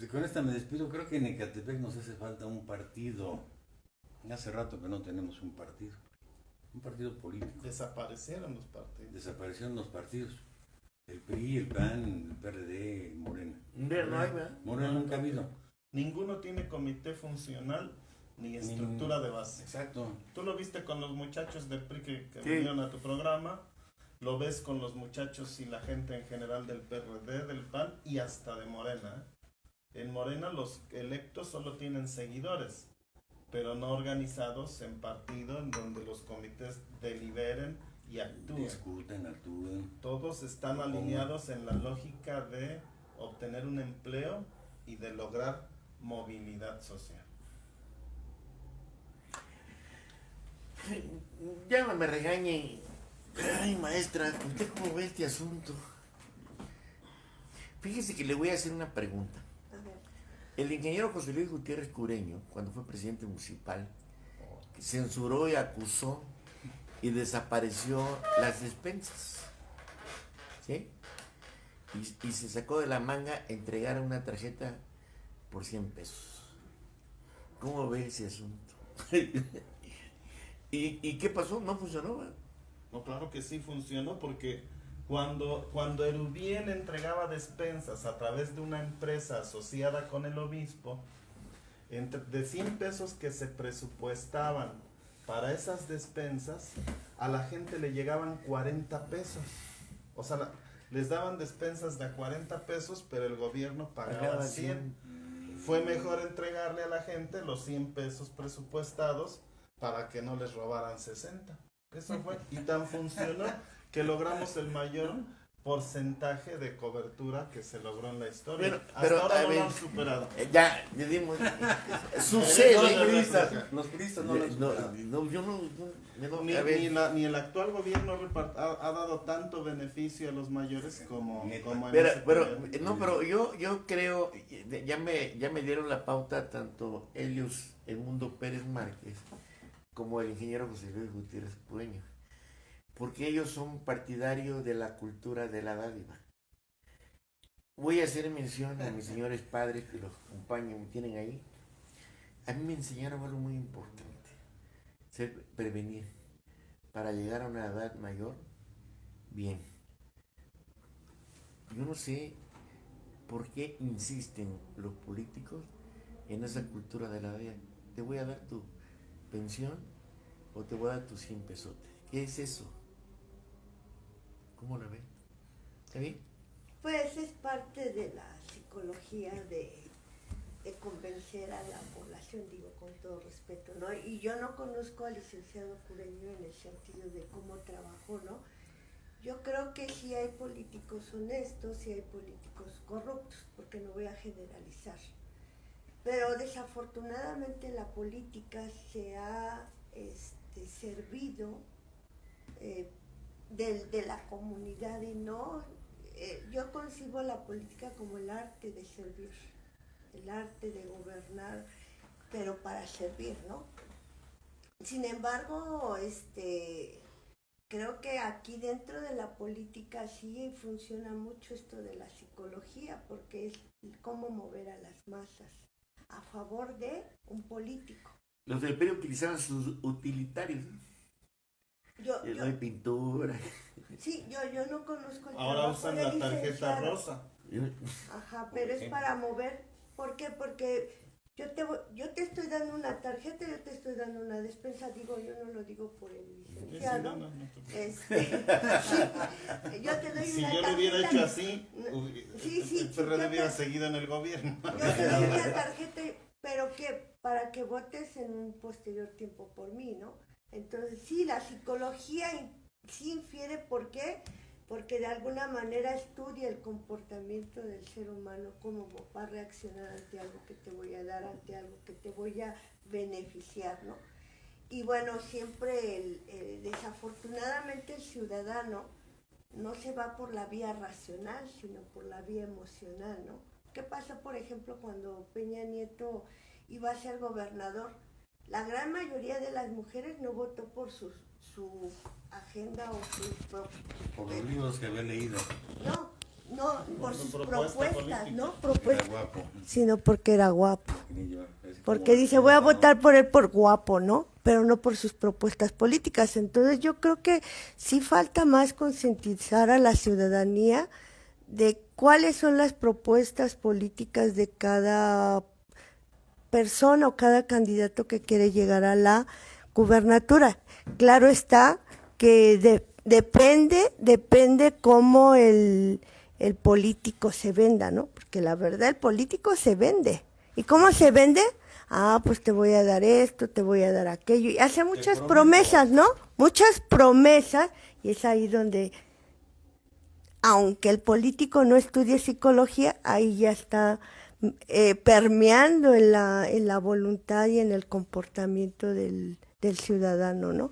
con esta me despido. Creo que en Ecatepec nos hace falta un partido. Hace rato que no tenemos un partido político. Desaparecieron los partidos. Desaparecieron los partidos. El PRI, el PAN, el PRD, Morena. No hay, ¿verdad? Morena nunca ha habido. Ninguno tiene comité funcional ni estructura de base. Exacto. Tú lo viste con los muchachos del PRI que Sí. vinieron a tu programa, lo ves con los muchachos y la gente en general del PRD, del PAN y hasta de Morena. En Morena los electos solo tienen seguidores, pero no organizados en partido en donde los comités deliberen y actúen. Discuten, actúen. Todos están alineados en la lógica de obtener un empleo y de lograr movilidad social. Ya no me regañen. Ay, maestra, ¿usted cómo ve este asunto? Fíjese que le voy a hacer una pregunta. A ver, El ingeniero José Luis Gutiérrez Cureño, cuando fue presidente municipal, censuró y acusó y desapareció las despensas. ¿Sí? Y se sacó de la manga entregar una tarjeta por 100 pesos. ¿Cómo ve ese asunto? ¿Y qué pasó? No funcionó, ¿verdad? No, claro que sí funcionó porque cuando Erubiel entregaba despensas a través de una empresa asociada con el obispo, de 100 pesos que se presupuestaban para esas despensas, a la gente le llegaban 40 pesos. O sea, les daban despensas de a 40 pesos, pero el gobierno pagaba 100. Fue mejor entregarle a la gente los 100 pesos presupuestados para que no les robaran 60. Eso fue. Y tan funcionó que logramos el mayor porcentaje de cobertura que se logró en la historia. Pero, Hasta ahora a no ver, lo han superado. Ya, le dimos. Sucede. Los priistas no lo han superado. No, yo no. A ver. Ni el actual gobierno ha dado tanto beneficio a los mayores como en ese Pero periodo. yo creo, ya me dieron la pauta tanto Helios Edmundo Pérez Márquez como el ingeniero José Luis Gutiérrez Cureño, porque ellos son partidarios de la cultura de la dádiva. Voy a hacer mención a mis señores padres que los acompañan, me tienen ahí. A mí me enseñaron algo muy importante, prevenir, para llegar a una edad mayor, bien. Yo no sé por qué insisten los políticos en esa cultura de la dádiva. Te voy a dar tu pensión o te voy a dar tus 100 pesotes. ¿Qué es eso? ¿Cómo la ven? ¿Está bien? pues es parte de la psicología de convencer a la población, digo con todo respeto, ¿no? Y yo no conozco al licenciado Cureño en el sentido de cómo trabajó, ¿no? Yo creo que sí hay políticos honestos, sí hay políticos corruptos, porque no voy a generalizar. Pero desafortunadamente la política se ha servido de la comunidad y no... yo concibo la política como el arte de servir, el arte de gobernar, pero para servir, ¿no? Sin embargo, creo que aquí dentro de la política sí funciona mucho esto de la psicología, porque es cómo mover a las masas a favor de un político. Los del PRI utilizaban sus utilitarios, ¿no? No hay pintura. Sí, yo no conozco el Ahora trabajo usan del la tarjeta licenciado. rosa. Ajá, pero es para mover. ¿Por qué? Porque yo te estoy dando una tarjeta, yo te estoy dando una despensa. Digo, yo no lo digo por el licenciado. No. Yo te doy Si una yo lo tarjeta. hubiera hecho así, Sí, el PRD hubiera seguido en el gobierno. Yo te doy una tarjeta, pero que para que votes en un posterior tiempo por mí, ¿no? Entonces, sí, la psicología sí infiere. ¿Por qué? Porque de alguna manera estudia el comportamiento del ser humano, cómo va a reaccionar ante algo que te voy a dar, ante algo que te voy a beneficiar, ¿no? Y bueno, siempre, desafortunadamente, el ciudadano no se va por la vía racional, sino por la vía emocional, ¿no? ¿Qué pasa, por ejemplo, cuando Peña Nieto iba a ser gobernador? La gran mayoría de las mujeres no votó por su agenda o Por los libros que había leído. No, por sus propuestas, política. ¿no? Era guapo. Sino porque era guapo. Quería llevar, así Porque como dice, el voy a Estado. votar por él por guapo, ¿no? Pero no por sus propuestas políticas. Entonces yo creo que sí falta más concientizar a la ciudadanía de cuáles son las propuestas políticas de cada persona o cada candidato que quiere llegar a la gubernatura. Claro está que depende cómo el político se venda, ¿no? Porque la verdad el político se vende. ¿Y cómo se vende? Pues te voy a dar esto, te voy a dar aquello. Y hace muchas promesas, ¿no? Muchas promesas. Y es ahí donde, aunque el político no estudie psicología, ahí ya está permeando en la voluntad y en el comportamiento del ciudadano, ¿no?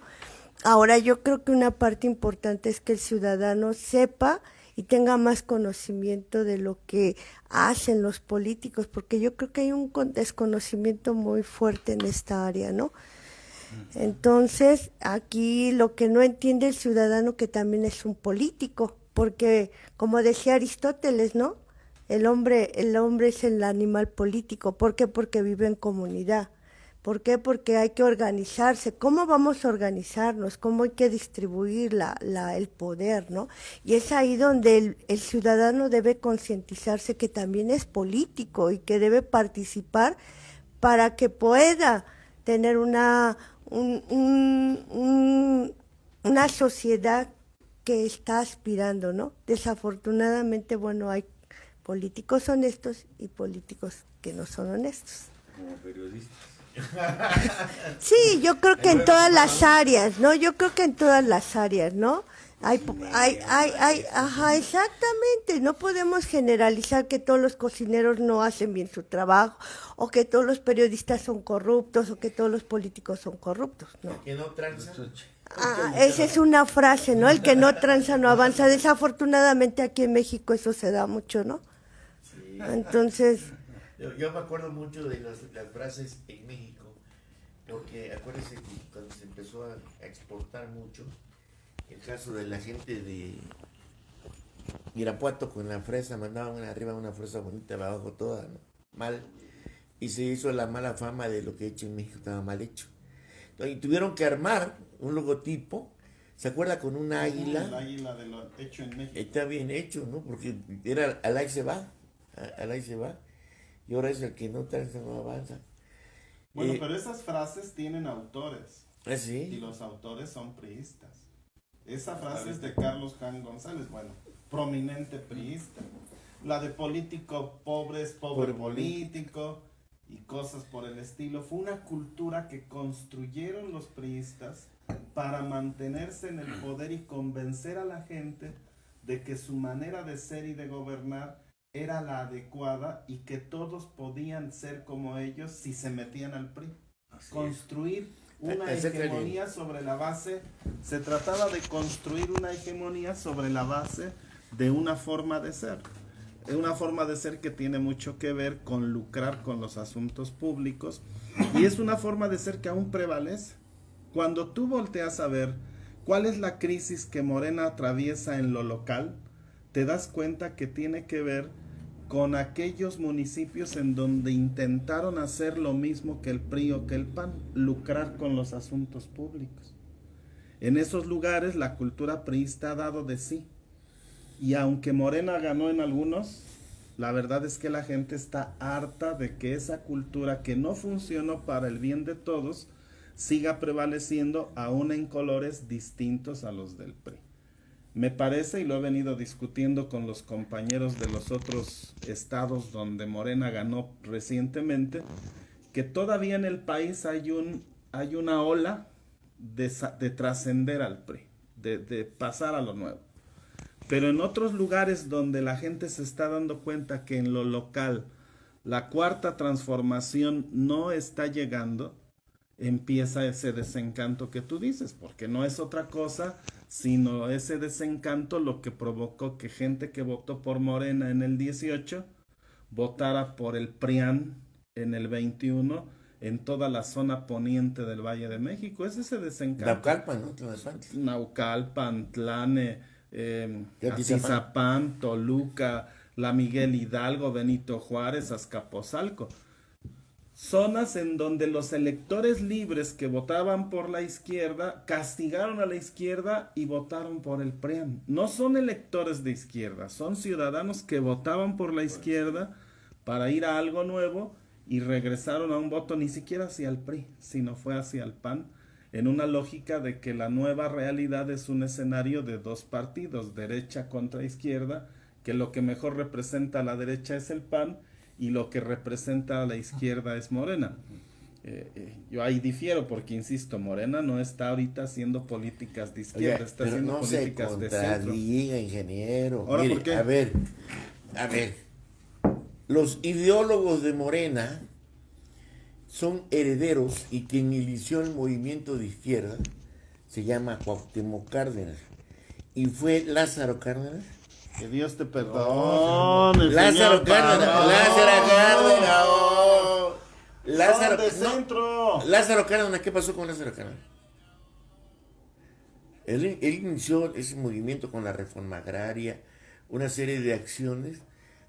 Ahora yo creo que una parte importante es que el ciudadano sepa y tenga más conocimiento de lo que hacen los políticos, porque yo creo que hay un desconocimiento muy fuerte en esta área, ¿no? Entonces, aquí lo que no entiende el ciudadano que también es un político, porque como decía Aristóteles, ¿no? El hombre es el animal político. ¿Por qué? Porque vive en comunidad. ¿Por qué? Porque hay que organizarse. ¿Cómo vamos a organizarnos? ¿Cómo hay que distribuir el poder, ¿no? Y es ahí donde el ciudadano debe concientizarse que también es político y que debe participar para que pueda tener una sociedad que está aspirando, ¿no? Desafortunadamente, bueno, hay políticos honestos y políticos que no son honestos. Como periodistas. Sí, yo creo que en todas las áreas, ¿no? Yo creo que en todas las áreas, ¿no? Ajá, exactamente. No podemos generalizar que todos los cocineros no hacen bien su trabajo, o que todos los periodistas son corruptos, o que todos los políticos son corruptos, ¿no? Que no tranza. Esa es una frase, ¿no? El que no tranza no avanza. Desafortunadamente aquí en México eso se da mucho, ¿no? Sí. Entonces, Yo me acuerdo mucho de las frases en México, porque acuérdense que cuando se empezó a exportar mucho, el caso de la gente de Irapuato con la fresa, mandaban arriba una fresa bonita, abajo toda, ¿no? Mal, y se hizo la mala fama de lo que he hecho en México estaba mal hecho. Entonces, y tuvieron que armar un logotipo, ¿se acuerda? Con un águila. El águila de lo hecho en México. Está bien hecho, ¿no? Porque era al ahí se va, al ahí se va. Y ahora es el que no tranza, no avanza. Bueno, pero esas frases tienen autores. ¿Ah, Y sí? los autores son priistas. Esa frase es de Carlos Jan González, bueno, prominente priista. La de político pobre es pobre político y cosas por el estilo. Fue una cultura que construyeron los priistas para mantenerse en el poder y convencer a la gente de que su manera de ser y de gobernar era la adecuada y que todos podían ser como ellos si se metían al PRI. Construir una hegemonía sobre la base, se trataba de construir una hegemonía sobre la base de una forma de ser. Una forma de ser que tiene mucho que ver con lucrar con los asuntos públicos y es una forma de ser que aún prevalece. Cuando tú volteas a ver cuál es la crisis que Morena atraviesa en lo local, te das cuenta que tiene que ver con aquellos municipios en donde intentaron hacer lo mismo que el PRI o que el PAN, lucrar con los asuntos públicos. En esos lugares la cultura priista ha dado de sí. Y aunque Morena ganó en algunos, la verdad es que la gente está harta de que esa cultura que no funcionó para el bien de todos siga prevaleciendo aún en colores distintos a los del PRI. Me parece, y lo he venido discutiendo con los compañeros de los otros estados donde Morena ganó recientemente, que todavía en el país hay una ola de trascender al PRI, de pasar a lo nuevo. Pero en otros lugares donde la gente se está dando cuenta que en lo local la cuarta transformación no está llegando, empieza ese desencanto que tú dices, porque no es otra cosa sino ese desencanto lo que provocó que gente que votó por Morena en el 18 votara por el PRIAN en el 21 en toda la zona poniente del Valle de México. Es ese desencanto. Naucalpan, ¿no? Naucalpan, Tlane, Atizapán, Toluca, la Miguel Hidalgo, Benito Juárez, Azcapotzalco. Zonas en donde los electores libres que votaban por la izquierda castigaron a la izquierda y votaron por el PRIAN. No son electores de izquierda, son ciudadanos que votaban por la izquierda para ir a algo nuevo y regresaron a un voto ni siquiera hacia el PRI, sino fue hacia el PAN, en una lógica de que la nueva realidad es un escenario de dos partidos, derecha contra izquierda, que lo que mejor representa a la derecha es el PAN y lo que representa a la izquierda es Morena. Yo ahí difiero porque, insisto, Morena no está ahorita haciendo políticas de izquierda, Oye, está pero haciendo no se políticas de centro. contradiga, ingeniero. ¿Ahora Mire, por qué? a ver, los ideólogos de Morena son herederos y quien inició el movimiento de izquierda se llama Cuauhtémoc Cárdenas y fue Lázaro Cárdenas. Que Dios te perdone. Lázaro señor Cárdenas, Pavón. Lázaro Cárdenas. Son de no, centro. Lázaro Cárdenas, ¿qué pasó con Lázaro Cárdenas? Él inició ese movimiento con la reforma agraria, una serie de acciones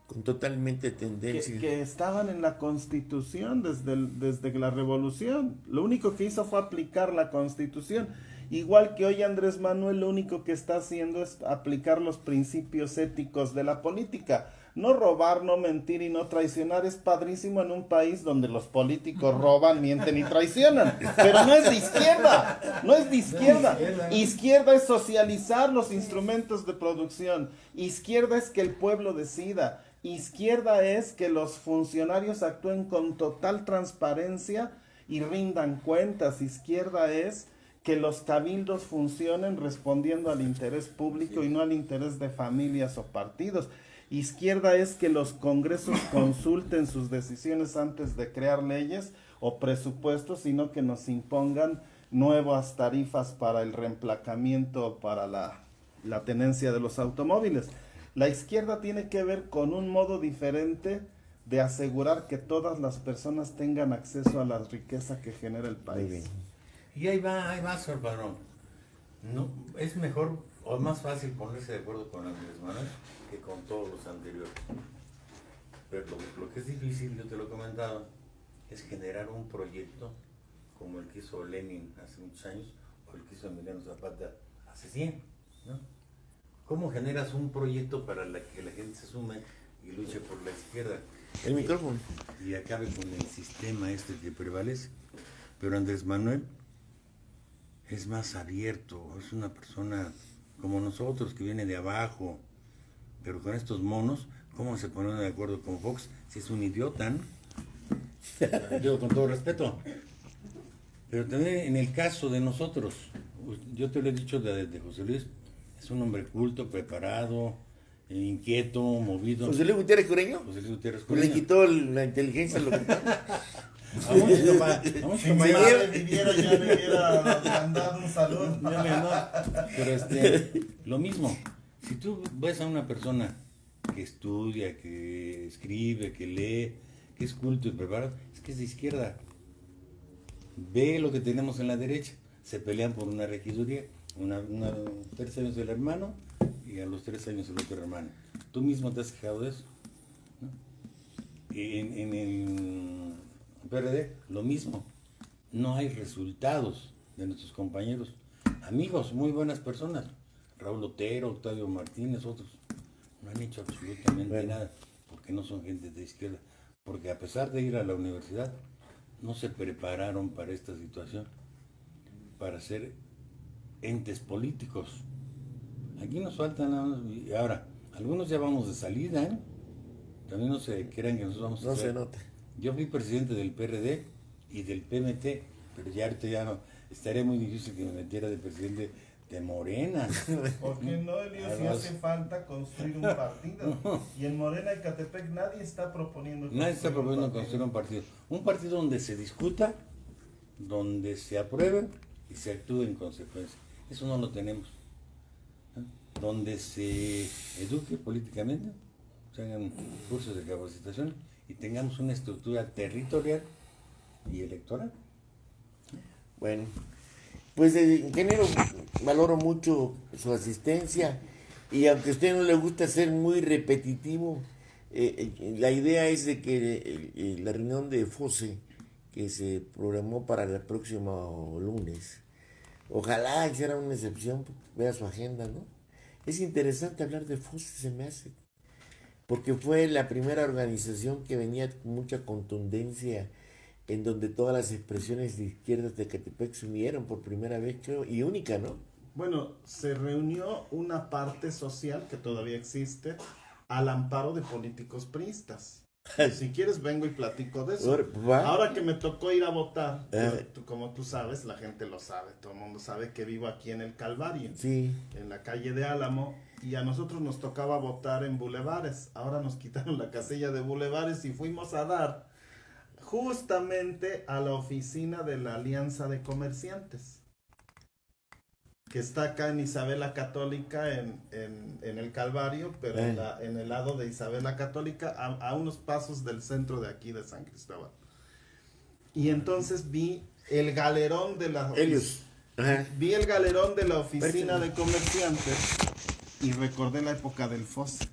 con totalmente tendencia. Que estaban en la Constitución desde la Revolución. Lo único que hizo fue aplicar la Constitución. Igual que hoy Andrés Manuel lo único que está haciendo es aplicar los principios éticos de la política. No robar, no mentir y no traicionar es padrísimo en un país donde los políticos roban, mienten y traicionan. Pero no es de izquierda, no es de izquierda. Izquierda es socializar los instrumentos de producción. Izquierda es que el pueblo decida. Izquierda es que los funcionarios actúen con total transparencia y rindan cuentas. Izquierda es que los cabildos funcionen respondiendo al interés público y no al interés de familias o partidos. Izquierda es que los congresos consulten sus decisiones antes de crear leyes o presupuestos, sino que nos impongan nuevas tarifas para el reemplacamiento, para la tenencia de los automóviles. La izquierda tiene que ver con un modo diferente de asegurar que todas las personas tengan acceso a la riqueza que genera el país. Y ahí va, señor Padrón. No, es mejor o más fácil ponerse de acuerdo con Andrés Manuel que con todos los anteriores. Pero lo que es difícil, yo te lo he comentado, es generar un proyecto como el que hizo Lenin hace muchos años o el que hizo Emiliano Zapata hace 100, ¿no? ¿Cómo generas un proyecto para que la gente se sume y luche por la izquierda? El micrófono. Y acabe con el sistema este que prevalece. Pero Andrés Manuel es más abierto, es una persona como nosotros que viene de abajo, pero con estos monos, ¿cómo se ponen de acuerdo con Fox si es un idiota, ¿no? Yo con todo respeto. Pero también en el caso de nosotros, yo te lo he dicho de José Luis, es un hombre culto, preparado, inquieto, movido. ¿José Luis Gutiérrez Cureño? José Luis Gutiérrez Pues Cureño. le quitó la inteligencia. Vamos, Si Mayra viviera, ya le hubiera mandado un saludo. Pero lo mismo, si tú ves a una persona que estudia, que escribe, que lee, que es culto y preparado, es que es de izquierda. Ve lo que tenemos en la derecha, se pelean por una regiduría, 3 años del hermano y a los 3 años el otro hermano. Tú mismo te has quejado de eso, ¿no? En el PRD, lo mismo. No hay resultados de nuestros compañeros. Amigos, muy buenas personas. Raúl Otero, Octavio Martínez, otros. No han hecho absolutamente nada, porque no son gente de izquierda. Porque a pesar de ir a la universidad, no se prepararon para esta situación, para ser entes políticos. Aquí nos faltan nada más. Y ahora, algunos ya vamos de salida, ¿eh? También no se crean que nosotros vamos a No ser. se nota. Yo fui presidente del PRD y del PMT, pero ya ahorita ya no. Estaría muy difícil que me metiera de presidente de Morena. Porque no, Elías, si hace falta construir un partido. Y en Morena y Catepec nadie está proponiendo Nadie está proponiendo construir un partido. Un partido donde se discuta, donde se apruebe y se actúe en consecuencia. Eso no lo tenemos. ¿Eh? Donde se eduque políticamente, se hagan cursos de capacitación y tengamos una estructura territorial y electoral. Bueno, pues ingeniero, valoro mucho su asistencia y aunque a usted no le gusta ser muy repetitivo, la idea es de que la reunión de FOSE que se programó para el próximo lunes, ojalá hiciera una excepción, vea su agenda, ¿no? Es interesante hablar de FOSE, se me hace, porque fue la primera organización que venía con mucha contundencia, en donde todas las expresiones de izquierdas de Catepec se unieron por primera vez, creo, y única, ¿no? Bueno, se reunió una parte social que todavía existe al amparo de políticos priistas. Si quieres vengo y platico de eso. Ahora que me tocó ir a votar, como tú sabes, la gente lo sabe, todo el mundo sabe que vivo aquí en el Calvario, Sí. en la calle de Álamo, y a nosotros nos tocaba votar en bulevares. Ahora nos quitaron la casilla de bulevares y fuimos a dar justamente a la oficina de la Alianza de Comerciantes, que está acá en Isabela Católica, en el Calvario, pero en el lado de Isabela Católica, a unos pasos del centro de aquí de San Cristóbal. Y entonces vi el galerón de la vi el galerón de la oficina de comerciantes y recordé la época del FOSE,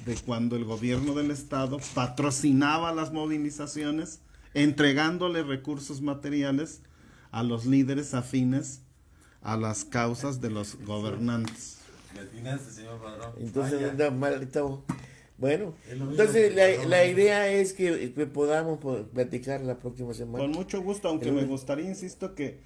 de cuando el gobierno del estado patrocinaba las movilizaciones, entregándole recursos materiales a los líderes afines a las causas de los gobernantes. ¿Me atinaste, señor Padrón? Entonces, Vaya. anda mal, ahorita, bueno, Es lo mismo entonces que Padrón, la ¿no? idea es que podamos platicar la próxima semana. Con mucho gusto, aunque me gustaría, insisto, que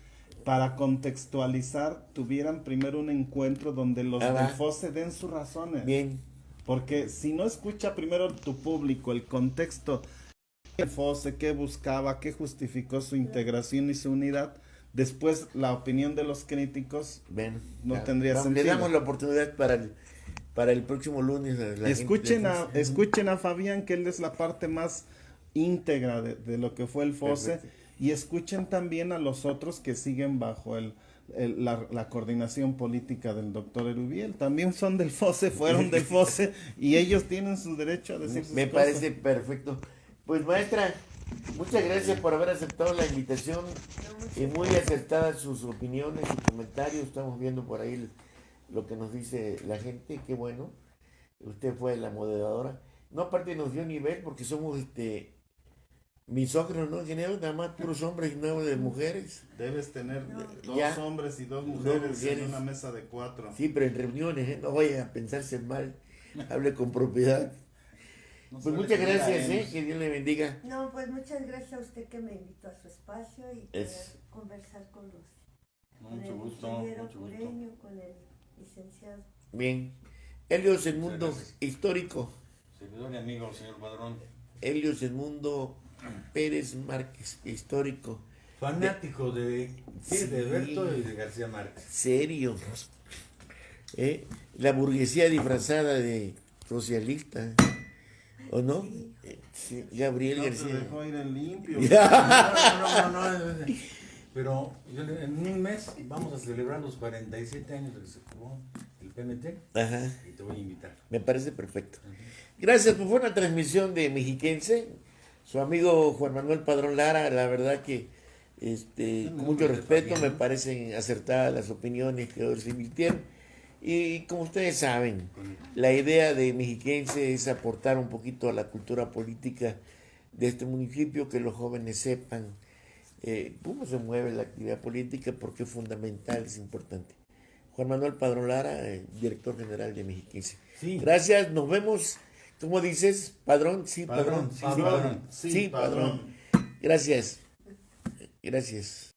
para contextualizar tuvieran primero un encuentro donde los del FOSE den sus razones. Bien. Porque si no escucha primero tu público el contexto del FOSE, qué buscaba, qué justificó su integración y su unidad, después la opinión de los críticos no tendría sentido. Le damos la oportunidad para el próximo lunes. Escuchen a Fabián, que él es la parte más íntegra de lo que fue el FOSE. Perfecto. Y escuchen también a los otros que siguen bajo la coordinación política del doctor Erubiel. También son del FOSE, fueron del FOSE, y ellos tienen su derecho a decir sus Me cosas. parece perfecto. Pues maestra, muchas gracias por haber aceptado la invitación y muy acertadas sus opiniones y comentarios. Estamos viendo por ahí lo que nos dice la gente, qué bueno. Usted fue la moderadora. No, aparte nos dio nivel porque somos misóginos, ¿no? Ingeniero, nada más puros hombres y nada de mujeres. Debes tener dos hombres y dos mujeres en una mesa de 4. Sí, pero en reuniones, no vaya a pensarse mal, hable con propiedad. Pues muchas gracias, que Dios le bendiga. No, pues muchas gracias a usted que me invitó a su espacio y poder conversar con los mucho gusto, Cureño, con el licenciado. Bien. Helios Edmundo, histórico. Servidor y amigo, señor Padrón. Helios Edmundo Pérez Márquez, histórico. Fanático de Berto y de García Márquez. Serio. La burguesía disfrazada de socialista. ¿O no? Sí, Gabriel García. Se dejó ir en limpio. No. Pero en un mes vamos a celebrar los 47 años de que se formó el PMT. Ajá. Y te voy a invitar. Me parece perfecto. Gracias, pues fue una transmisión de Mexiquense. Su amigo Juan Manuel Padrón Lara, la verdad que con mucho respeto, me parecen acertadas las opiniones que hoy se invirtieron. Y como ustedes saben, la idea de Mexiquense es aportar un poquito a la cultura política de este municipio, que los jóvenes sepan cómo se mueve la actividad política, porque es fundamental, es importante. Juan Manuel Padrón Lara, director general de Mexiquense. Sí. Gracias, nos vemos. ¿Cómo dices? ¿Padrón? Sí, padrón. Padrón, sí, padrón. Sí, padrón. Gracias. Gracias.